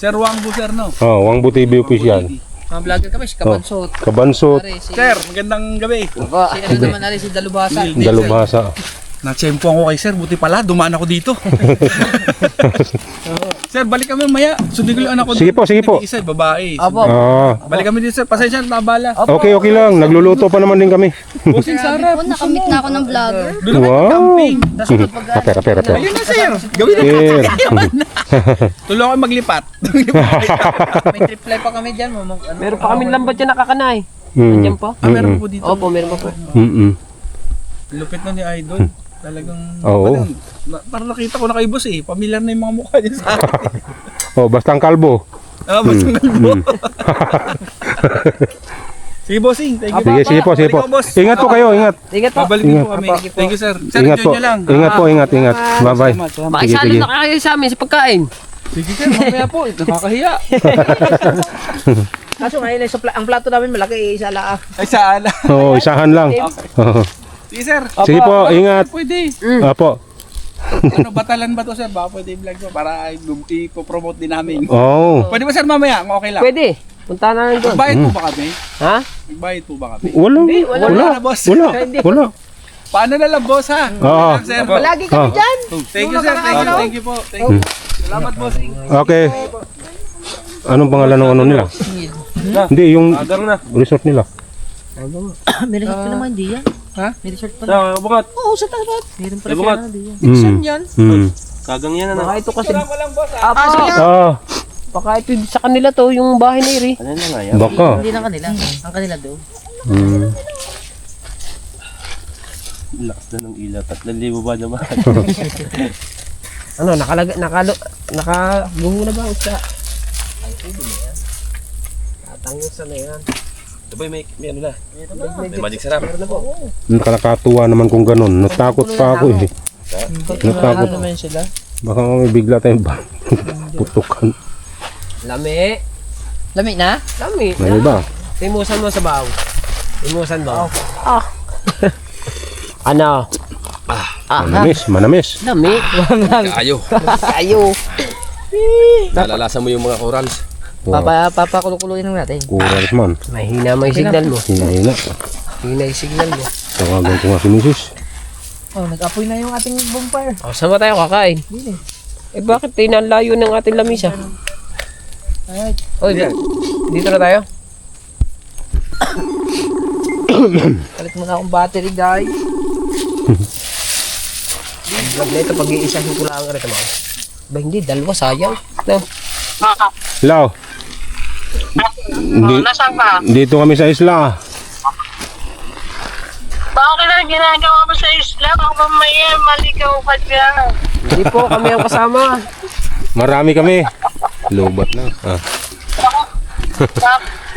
Sir Wangbo sir, no? Oh, Wangbo TV official. Mga vlogger kami, si Kabansot. Kabansot, Pare, si Sir, magandang gabi. ano naman ari si Dalubasa. Dalubhasa. Na-tsempo ako kay sir, buti pala, dumaan ako dito. Sir, balik kami mamaya. Sundin ko yung anak ko. Sige po, sige po. Isa, babae. Apo. Ah, Balik kami dito sir, pasensya na tabala. okay lang. Nagluluto pa naman din kami. Bossing sarap. Nakamit na ako ng vlogger. Doon naman Wow. camping. Pera. Ayun na sir, gawin na. Sir. Tulungan ko maglipat. May trip fly pa kami diyan, ano. Meron pa kaming lambat dyan nakakanay. Mm. Diyan pa? Ah, meron po dito. Opo, meron pa po. Lupit na ni Idol. Talagang, Oo. parang nakita ko na kay boss eh. Pamilyar na yung mga mukha niya sa akin. Oh, basta ang kalbo. Ah, basta ngalbo. Sige bossing, thank you. Sige po. Balik ako, boss. Ingat po kayo, ingat. Ingat po. Babalik din po kami. Thank you sir. Sir, Ingat enjoy po. nyo lang. Ingat. Bye-bye. Makisalo sige. na kayo sa amin sa pagkain. Sige sir, mamaya po. Nakakahiya. Kaso ngayon ang plato namin malaki, isa lang. Ay, saan? Oo, isahan lang. Oo. Sige sir. Sige po, ingat. Pwede. Apo. Ano, batalan ba to sir? Baka pwede i-vlog mo para i-promote din namin. Oh. Pwede ba sir mamaya? Okay lang. Pwede. Punta na lang doon. Magbayad po ba kami? Ha? Magbayad po ba kami? Wala. Wala na boss. Wala. Paano na lang boss ha? Oo. Sir. Lagi kami diyan. Thank you sir. Thank you po. Thank you. Salamat bossing. Okay. Anong pangalan ng ano nila? Hindi, yung resort nila. May resort pa naman, hindi yan. Ha? May resort pa naman. Bukat. Oo, sa tapat. Meron pa Bukat. Saan yan? Kagang yan ano. Baka ito kasi. Wala ko lang boss ha. Ah, Baka ito sa kanila to, yung bahay ni Iri. Ano na nga yan? baka. Hindi lang kanila. Ang kanila doon. Lakas na ng ilaw. 3,000 ba naman? Ano, nakaguho na ba o sa? Tatangos na yan. Sabay may ano na. May magic sarap. Nakakatuwa naman kung ganun. Natakot pa ako eh. Natakot. naman sila. Baka may bigla tayong putukan. Lami. Lami na? Lami. May iba. Timusan mo sa baw. Timusan mo. Ano? Manamis. Lami. Kayo. Kayo. Nalalasan mo yung mga corals. Papakulukuluin lang natin. Kurang man. Mahina may signal mo. Hinahina. Mahina yung signal mo. Tawagan ko nga si Mrs. Oh, nag-apoy na yung ating bonfire. O, saan ba tayo kakain? Eh bakit tinalayo ng ating lamisa? Alright. Oy, dito na tayo. Palit mo na akong battery, guys. Vlog na ito, pag-iisahin ko lang rin mo. Ba hindi, dalawa sayang. No. Lao. Nasaan ka? Dito kami sa isla. Bakit na ginagawa mo sa isla? Baka mamaya maligaw ka dyan. Hindi po kami ang kasama. Marami kami. Lubat na. Ah.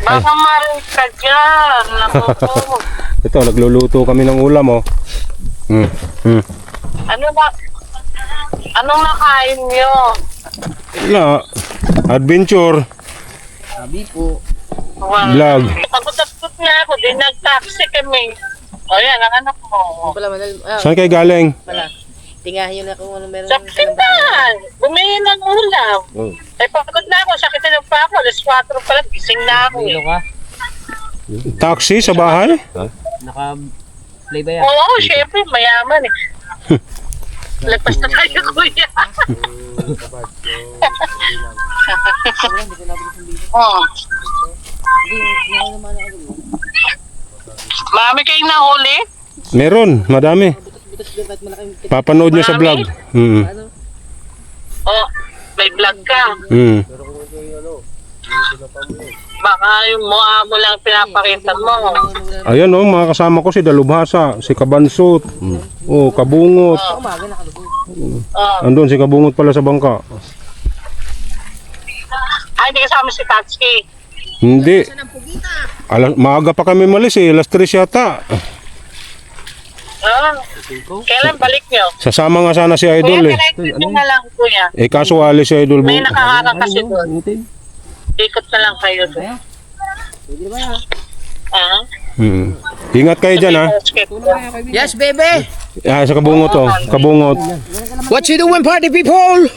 Baka marig ka dyan. Naku po. Ito, nagluluto kami ng ulam oh. Ano ba? Anong nakain nyo? Wala. Adventure. Sabi po. Vlog. Pagod na ako, di nag-taxi kami. O yan, ang anak mo. Pala, manal. Saan kayo galing? Tingahin yun na kung ano meron. Sa pindahan. Bumili ng ulam. Ay, pagod na ako. Sakit na pa ako. Alas 4 pa lang. Gising na ako. Dito ka. Taxi sa bahay? Naka-play ba yan? Oo, syempre, mayaman eh. Lagpas na tayo, kuya. Oh. Marami kayong nahuli? Meron, madami. Papanood nyo sa vlog. Oh, may vlog ka. Baka yung mukha mo lang pinapakita mo. Ayan oh, mga kasama ko si Dalubhasa, si Kabansot, oh, Kabungot. Andun si Kabungot pala sa bangka. Ay, hindi kasama si Tatsuki. Hindi. Maaga pa kami malis eh, alas 3 yata. Ah, kailan balik nyo? Sasama nga sana si Idol Kuya, eh. connected nyo na lang, kuya. Eh kaso alis si Idol. May nakahara kasi doon. Ikot na lang kayo doon. Ah? Ingat kayo dyan ha. Yes, baby! Ah, sa Kabungot oh, Kabungot. What you doing, party people?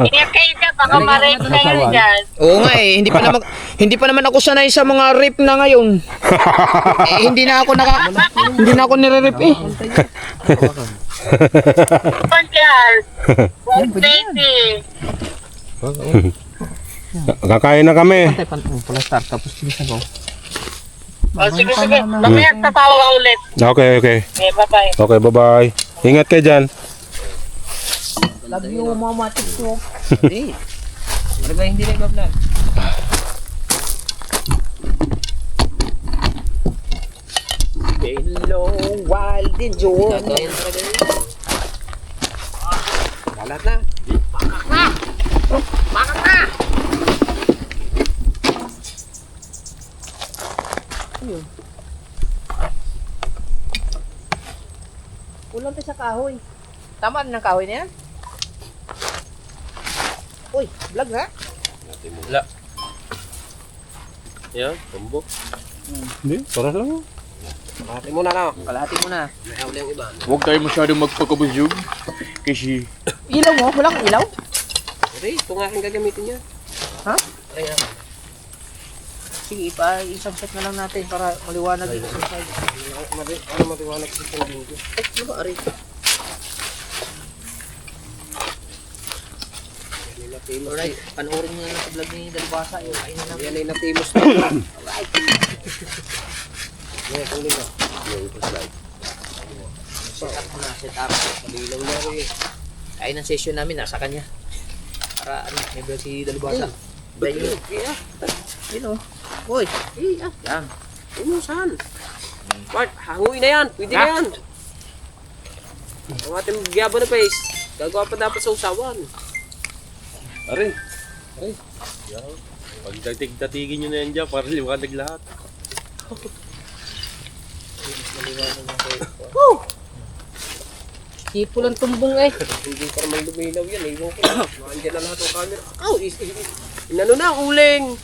Ingat kayo dyan, baka ma-rape kayo dyan. Oo nga eh, hindi pa naman ako sanay sa mga rape na ngayon. Hindi na ako nire-rape eh. Pagyan. Baby. Kakain na kami. Oh, sige, sige. Mamaya tatawag ka ulit. Okay, okay. Okay, bye-bye. Okay, bye-bye. Ingat kayo dyan. Love you, mama, tiktok. Hindi. Ano ba hindi na iba-vlog? Hello, wild enjoy. Balat na. Bakit na? Ulam pa sa kahoy. Tama ng kahoy na yan? Uy, vlog ha? Wala. Yan, tumbok. Hindi, para lang. Kalahati muna na. Kalahati muna. May hawli ang iba. Huwag tayo masyadong magpagkabusyog. Kasi Ilaw mo? Wala kang ilaw? Hindi, ito nga aking gagamitin niya. Ha? Ayan. Sige, isang set na lang natin para maliwanag dito sa side. Ano matiwanag sa isang linggo? Ano ba, Ari? Alright, panoorin nyo na sa vlog ni Dalbasa. Yung kainin namin. Yan ay natimos na. Set up na, set up. Palilaw na rin. Kain ng session namin, nasa kanya. Para ano, may vlog si Dalbasa. Dahil yun. Yun o. Uy. Yan. Inusan. Bart, hanguin na yan. Pwede na yan. Ang ating gyabo na face. Gagawa pa dapat sa usawan. Aray. Aray. Pag datig-datigin nyo na yan dyan, para liwanag lahat. Tipo lang tumbong eh. Hindi para may luminaw yan. Iwan ko. Nandiyan na lahat ng camera. Oh, inano na, uling.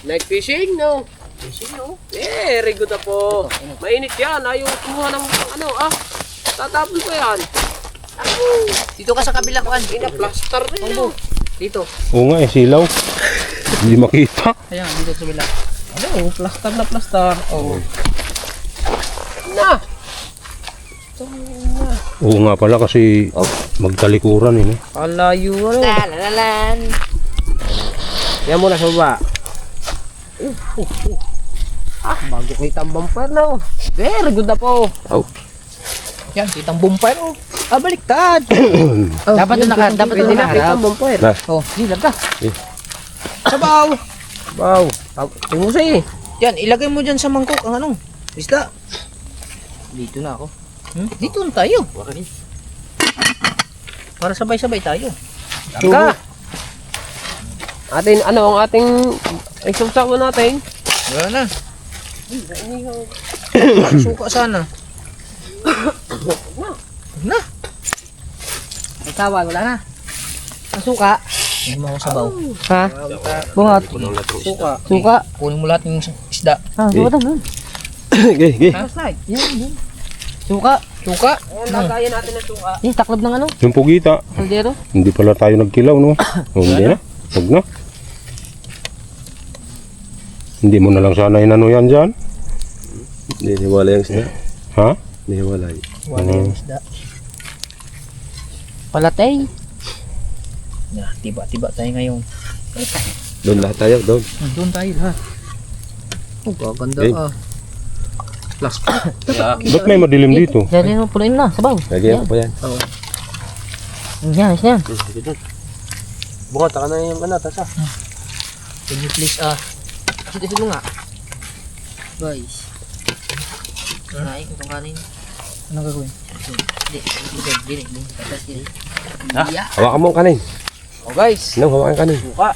Night fishing, no? Fishing, no? Very good na po. Mainit yan. Ayaw kumuha ng ano, tatapon ko yan. Dito ka sa kabila ko. Ina-plaster na yan. Dito. Oo nga eh, silaw. Hindi makita. Ayan, dito sa kabila. Ano, plaster na plaster. Oh. Oo nga pala kasi magtalikuran eh. Alayo ano. Lalalan. Yan muna sa baba. Bago kita ang bumper na. Very good na po. Yan, kitang bumpire oh. Baliktad. Dapat doon Pwede na kita nakaharap. ang bumper. Oh, hindi ka. Sabaw. Wow. Tingnan mo siya eh. Yan, ilagay mo dyan sa mangkok ang ano. Isda. Dito na ako. Dito na tayo. Para sabay-sabay tayo. Ka. Atin, ano ang ating isawsawan natin? Wala na. Suka sana. Na. May tawag, wala na. Ang suka. Hindi mo ako sabaw. Ha? Buhat. Suka. Suka. Kunin mo lahat ng isda. Buhat mo. Suka. Suka. Ayan, lagayan natin ng suka. Taklob ng ano? Yung pugita. Kaldero. Hindi pala tayo nagkilaw no. O, hindi na. Huwag na. Hindi mo na lang sana inano yan dyan. Hindi, hiwalay ang isda. Ha? Hindi, hiwalay. Wala yung isda. Palatay. Yeah, tiba-tiba tayo ngayon. Doon lahat tayo, doon. Doon tayo lahat. Oh, gaganda Eh. ah. Ba't may madilim dito? Dali mo punuin na. Sabaw. Lagyan ko pa yan. Yan, yan. Sige dun. Bunga, taka na yung tasa. Can you please, isid mo nga. Guys. Kain ko itong kanin. Anong gagawin? Hindi. Tatas din. Hawakan mo ang kanin. Oh guys, Nang hawakan ang kanin. buka.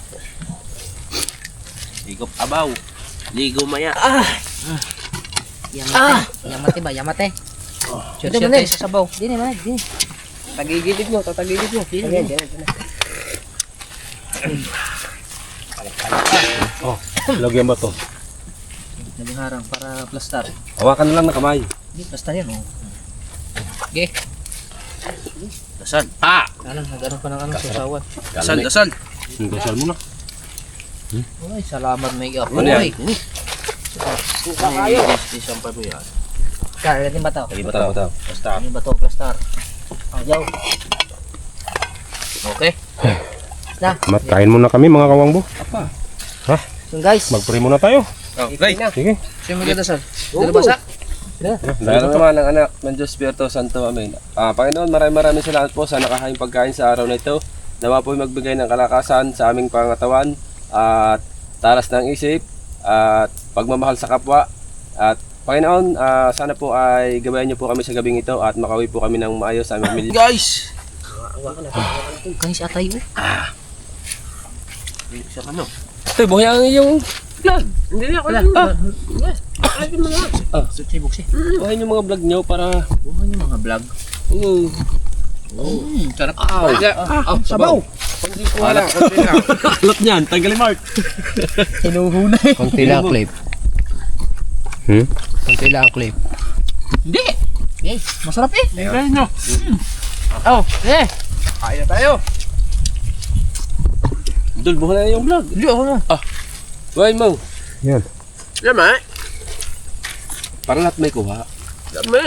Ligo abaw. Ligo maya. Yamate ba? Yamate. Share tayo sa sabaw. Dini, manay. Dini. Tatagigilid mo. Ayan, yan. Lagyan ba to? Naging harang para plastar. Hawakan na lang ng kamay. Hindi, plastar yan, oh. Dasal. Nagano pa ng susawan. Dasal, dasal. Dasal mo na. Ay, salamat may Ano yan? Isampay mo yan. Kaya, natin ba ito? Bataw. Basta. Ano ba to, plastar? Ayaw. Okay. Matkain muna kami mga kawangbo. So guys, Mag-pray muna tayo. Okay. Sige. Sino magdadasal? Dalabasa? Dahil naman ng anak ng Diyos Espiritu Santo. Amen. Panginoon, maraming salamat po sa nakahayang pagkain sa araw na ito. Nawa po magbigay ng kalakasan sa aming pangatawan at talas ng isip at pagmamahal sa kapwa. At Panginoon, sana po ay gabayan niyo po kami sa gabing ito at makauwi po kami ng maayos sa aming pamilya. Guys! guys, atay oh. Isa ka no? Ito, buhay ang iyong vlog. Hindi ako Wala. Suksi, buksi. Buhay yung mga vlog nyo para... Buhan yung mga vlog. Sarap. Sabaw! Kundi ko wala. Kundi lang. Alat niyan, tanggalin Mark. Hinuhunay. Kunti lang, Clip. Kunti lang, Clip. Hindi. Masarap eh. Ayun nyo. Oh, Kain na tayo. Dul, buhay na yung vlog. Hindi ako na. Buhay mo. Lama. Para lahat may kuha. Lama.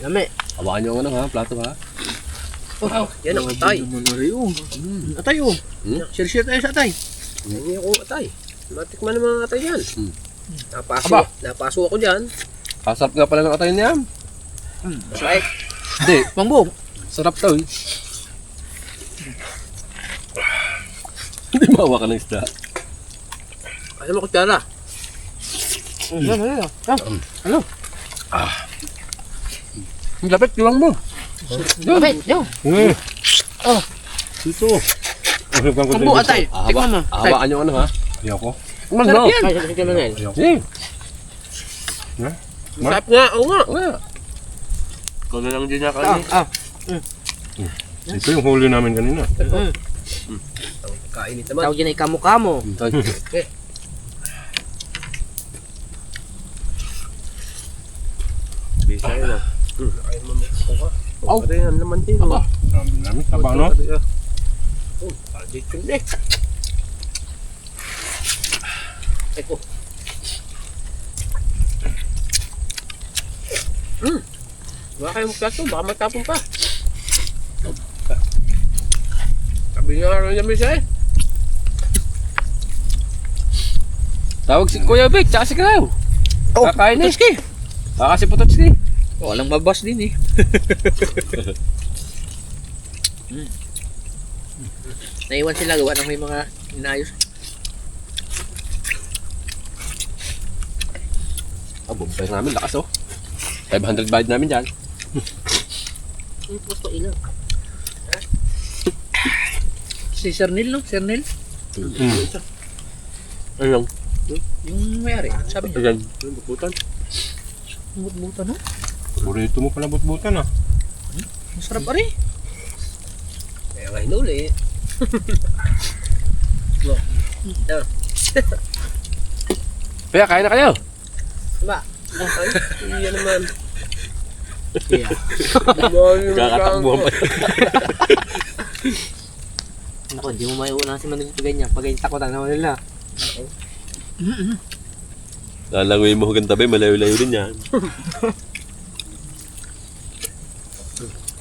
Lami. Hawakan nyo ang ano ha, plato ha. Yan ang atay. Atay oh. Share tayo sa atay. Hindi ako atay. Matikman ng mga atay yan. Aba. Napaso ako dyan. Kasarap nga pala ng atay niya. Masakit. Hindi, Pangbog. sarap to eh. Hindi mawa ka ng isda. Ayaw mo kutsara. Ang lapit, iwang mo. Lapit, yo. Ito. Kambu atay. Tikman mo. Hawakan nyo ano ha. Hindi ako. Ano no? Ay, sige Manel. Eh, Masarap nga. Oo nga. wala. Ikaw na lang din nakain. Ito yung huli namin kanina. Kainit naman. Tawag dyan ay kamo-kamo. Bisa yun ah. Kain mo mo. Oh, pare yan naman din. Aba. Sabi namin, taba no? Oh, pagit yun eh. Eko. Baka kayong plato, baka matapon pa. Sabi nga rin namin siya eh. Tawag si Kuya Vic, tsaka si Kraw. Kakain eh. Toski. Baka si Pototski. Walang babas din eh. Naiwan sila gawa ng may mga inayos. Bumpay namin, lakas oh. 500 bayad namin dyan. Gusto ilang. Si Sir Neil, no? Sir Neil? Ayun. Yung mayari. Sabi niya. Ayan. Bukutan. Buta no? Burrito mo pala butbutan ah. Masarap pa rin. Kaya nga hinuli eh. Kaya kain na kayo. Ay, iya naman. Kakatakbuhan pa. Ako, hindi mo maiuna si Manong ganyan. Pag ganyan takotan naman nila. Lalangoy mo hanggang tabi, malayo-layo din yan.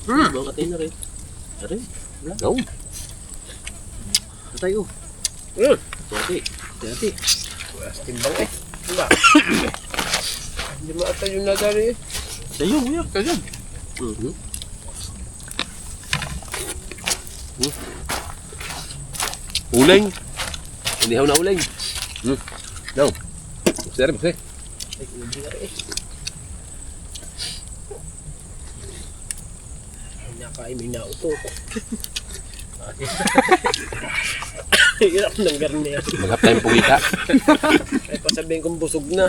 Baka tayo na rin. No. Tayo. Dati. Timbang eh. Diba? Hindi maata yung nadari eh. Tayo, kuya. Kaya. Uling. Inihaw na uling. No. Sir, bakit? Nakaiming na ito. Hirap ng garnier. Maghap tayong pugita. Ay pasabihin kong busog na.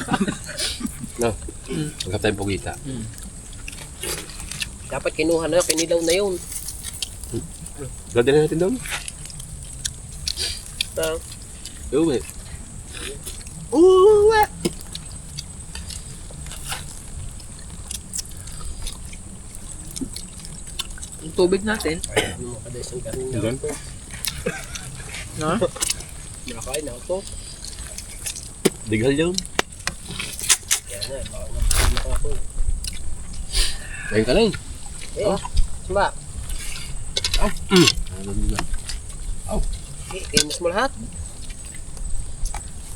No. Maghap tayong pugita. Dapat kinuha na, kinilaw na yun. Ganda na natin doon. Ah. Uwi. Yung tubig natin. Ano mo kada isang garnier Yan. ito. No? Nakain na ito. Digal yun. Kaya na, baka ako. Ayun ka lang. Samba. Imus mo lahat.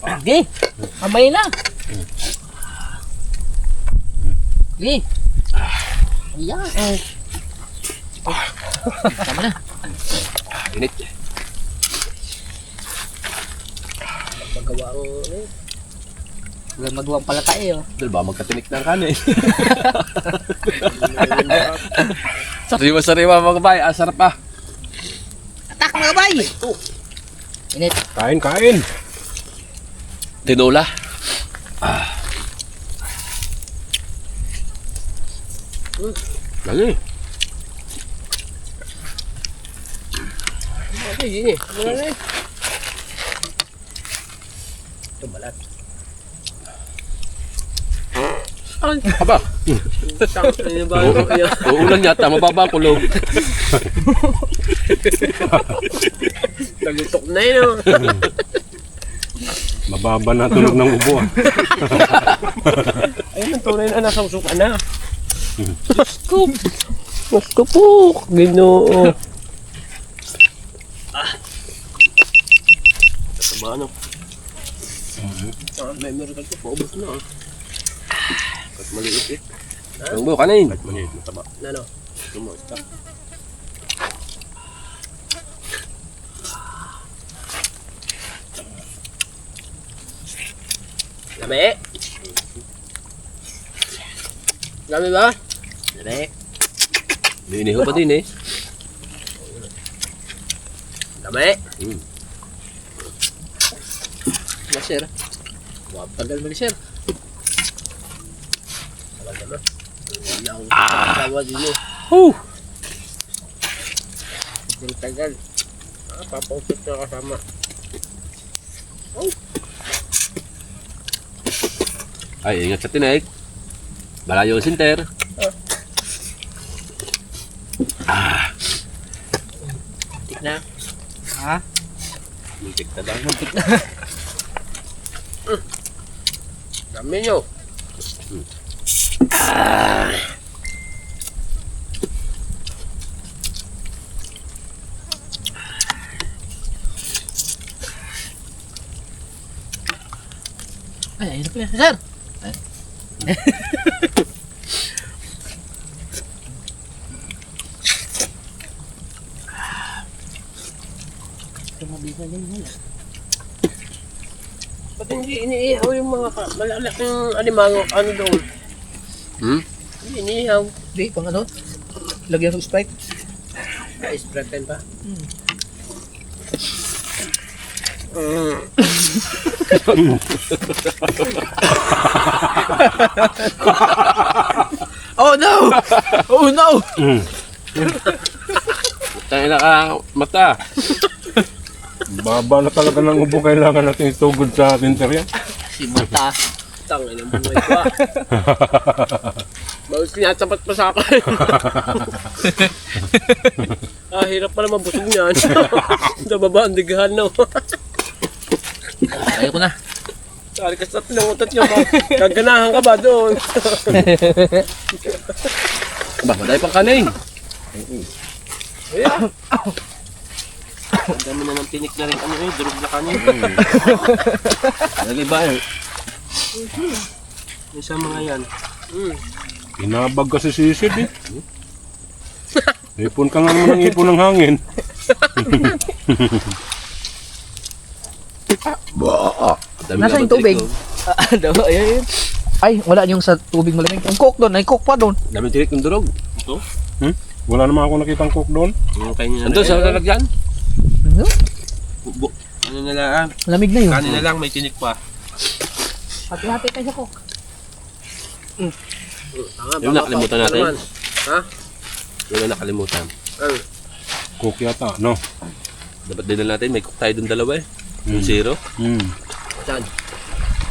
Sige. Kamay na. Sige. Ayan. Tama na. Init. Magawa ang Walang magawang pala tayo. Dahil ba magkatinik ng kanin? Sariwa-sariwa mga bay. Asarap pa. Atak mga bay! Init. Kain. Tinola. Lagi. okay, yun eh. Wala na eh. Ito balat. Aba. Ano ba ito kaya? Uulan yata. Mababa ang kulog. Nagutok na yun oh. Mababa na tunog ng ubo. Ayun ang tunay na nasausukan na. Mas po. Ginoo. Tataba ano? May meron ka ito. Paubos na ah. Kat maliit eh. Ang buo kanin. Maliit na taba. Ano? Tumusta. Lami? Lami ba? Lami. Inihaw pa din eh. Lami? Sir. Tagal mo ni sir. Talaga na. Wala akong tawa din eh. Tagal. Papausap na kasama. Ay, ingat sa tinik. Malayo ang sinter. Tik na. Muntik na daw. Dami nyo. Ay, ayun na pala. Sir! Ba't hindi iniihaw yung mga malalaking alimango? Ano doon? Hindi iniihaw. Di, pang ano? Lagyan ng Sprite. Na-spreaden pa. Oh no! Oh no! Tayo na ka mata. Baba na talaga ng ubo. Kailangan natin itugod sa tinter yan. Si Mata. Tangin ang buhay ko ah. Bawal sinatapat pa sa akin. Hirap pala mabusog niyan. Sa baba, ang digahan no. Ayaw ko na. Sari ka sa pinangutat niya ba? Gaganahan ka ba doon? Ba, maday pang kanin. Ang dami na ng tinik na rin. Ano eh, durog na kanin. Lagi ba eh? Isa mga yan. Inabag kasi si Sid eh. Ipon ka nga naman ng ipon ng hangin. Nasaan yung tubig? Ayun. Ay, wala yung sa tubig malamig. Ang coke doon, ay coke pa doon. Dami tinik ng durog. Wala naman ako nakitang cook doon. Yung kanya Ando, sa lalagyan? Ano na lang, Lamig na yun. kanin na lang, may tinik pa. Hati-hati tayo sa cook. Yung nakalimutan natin. Ha? Yung nakalimutan. Cook yata, no? Dapat din natin, may cook tayo dun dalawa eh. Yung zero. Saan?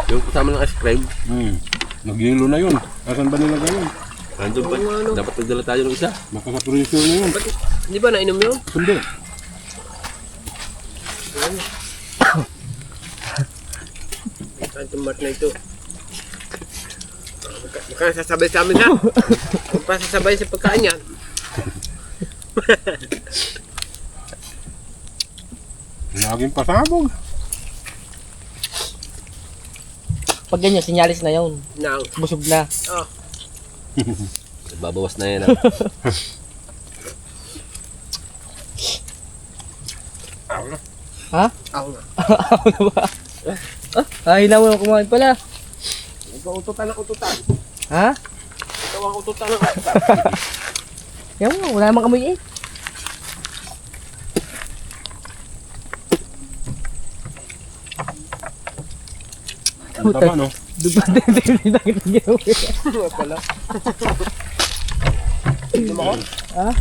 Yung kasama ng ice cream. Nagyelo na yun. Asan ba nilagay yun? Nandun pa. Dapat nagdala tayo ng isa. Baka sa freezer na yun. Hindi ba nainom yun? Hindi. Saan itong mat na ito? Makasasabay sa amin ha? Magpasasabay sa pagkain yan. Laging pasabog. Pag ganyan, sinyalis na yun. Now, Busog na. Babawas na yan. Ha? ako nga. Ay, na mo kumain pala. Ikaw ututan ng ututan. Ha? Ikaw ang ututan ng ututan. Yan mo, wala namang amoy eh. Ang taba, no? Dupa din nakita niyo. Pala. Ha?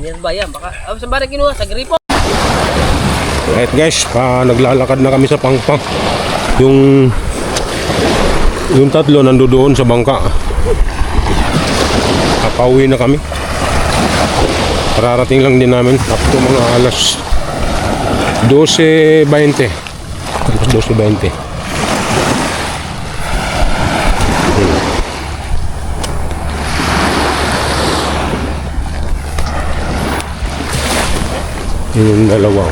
Yan ba yan? Baka, saan ba rin kinuha? Sa gripo? Right guys, naglalakad na kami sa Pangpang. Yung tatlo nandoon sa bangka. Pauwi na kami. Kararating lang din namin up to mga alas 12:20. Alas 12:20. Yung dalawa.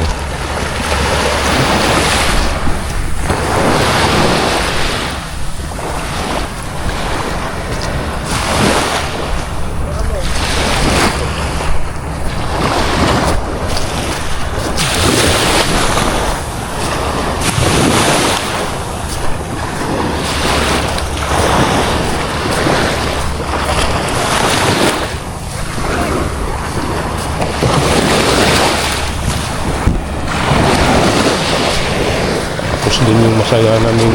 Tapos din yung masaya namin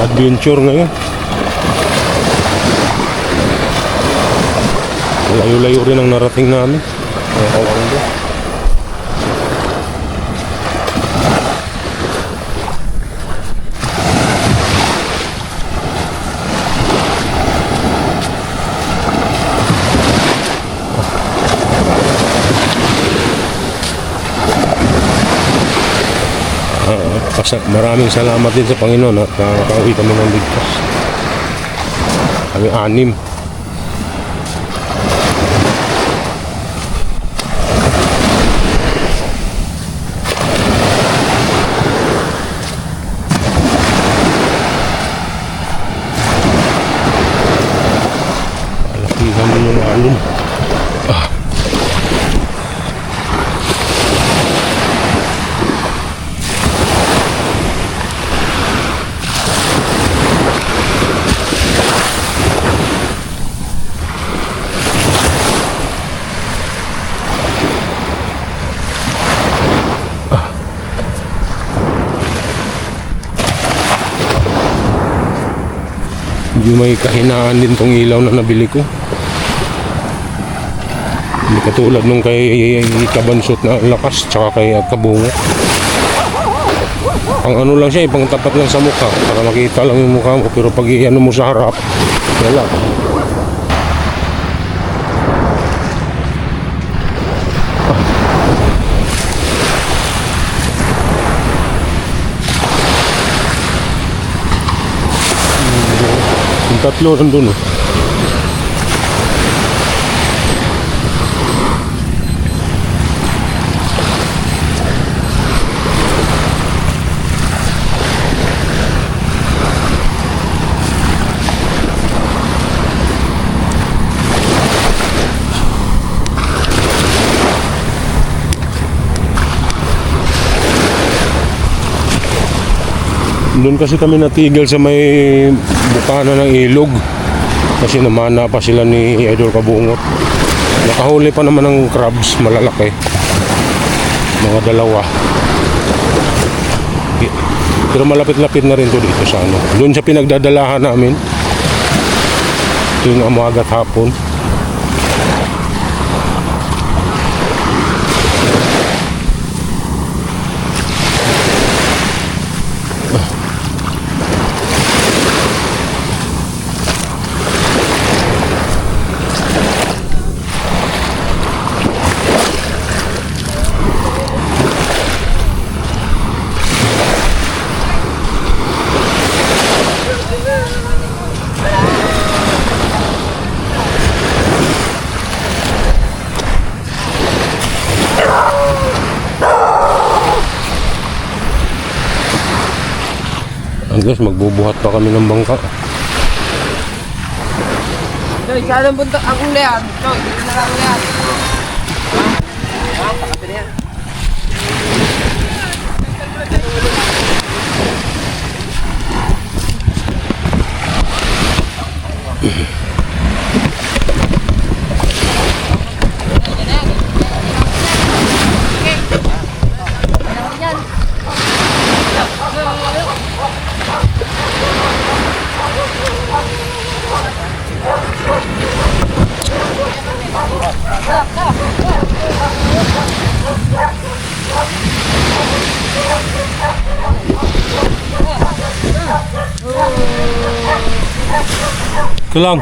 adventure ngayon. Layo-layo rin ang narating namin. Maraming salamat din sa Panginoon at nakauwi kami ng ligtas. Kami 6. Lakihan mo yung alon. Medyo may kahinaan din tong ilaw na nabili ko. Hindi katulad nung kay Kabansot na lakas tsaka kay Kabungo. Ang ano lang siya, pang tapat lang sa mukha para makita lang yung mukha mo, pero pag ano mo sa harap, wala. Yung tatlo nandun. Doon kasi kami natigil sa may bukana ng ilog. Kasi namana pa sila ni Idol Kabungot. Nakahuli pa naman ng crabs malalaki. Mga dalawa. Pero malapit-lapit na rin to dito sa ano. Doon sa pinagdadalahan namin. Ito yung umaga at hapon. Guys, magbubuhat pa kami ng bangka. Choy, saan ang bunta? Ang ulayan. Choy, dito na lang ulayan. Pakati na yan. Ito lang.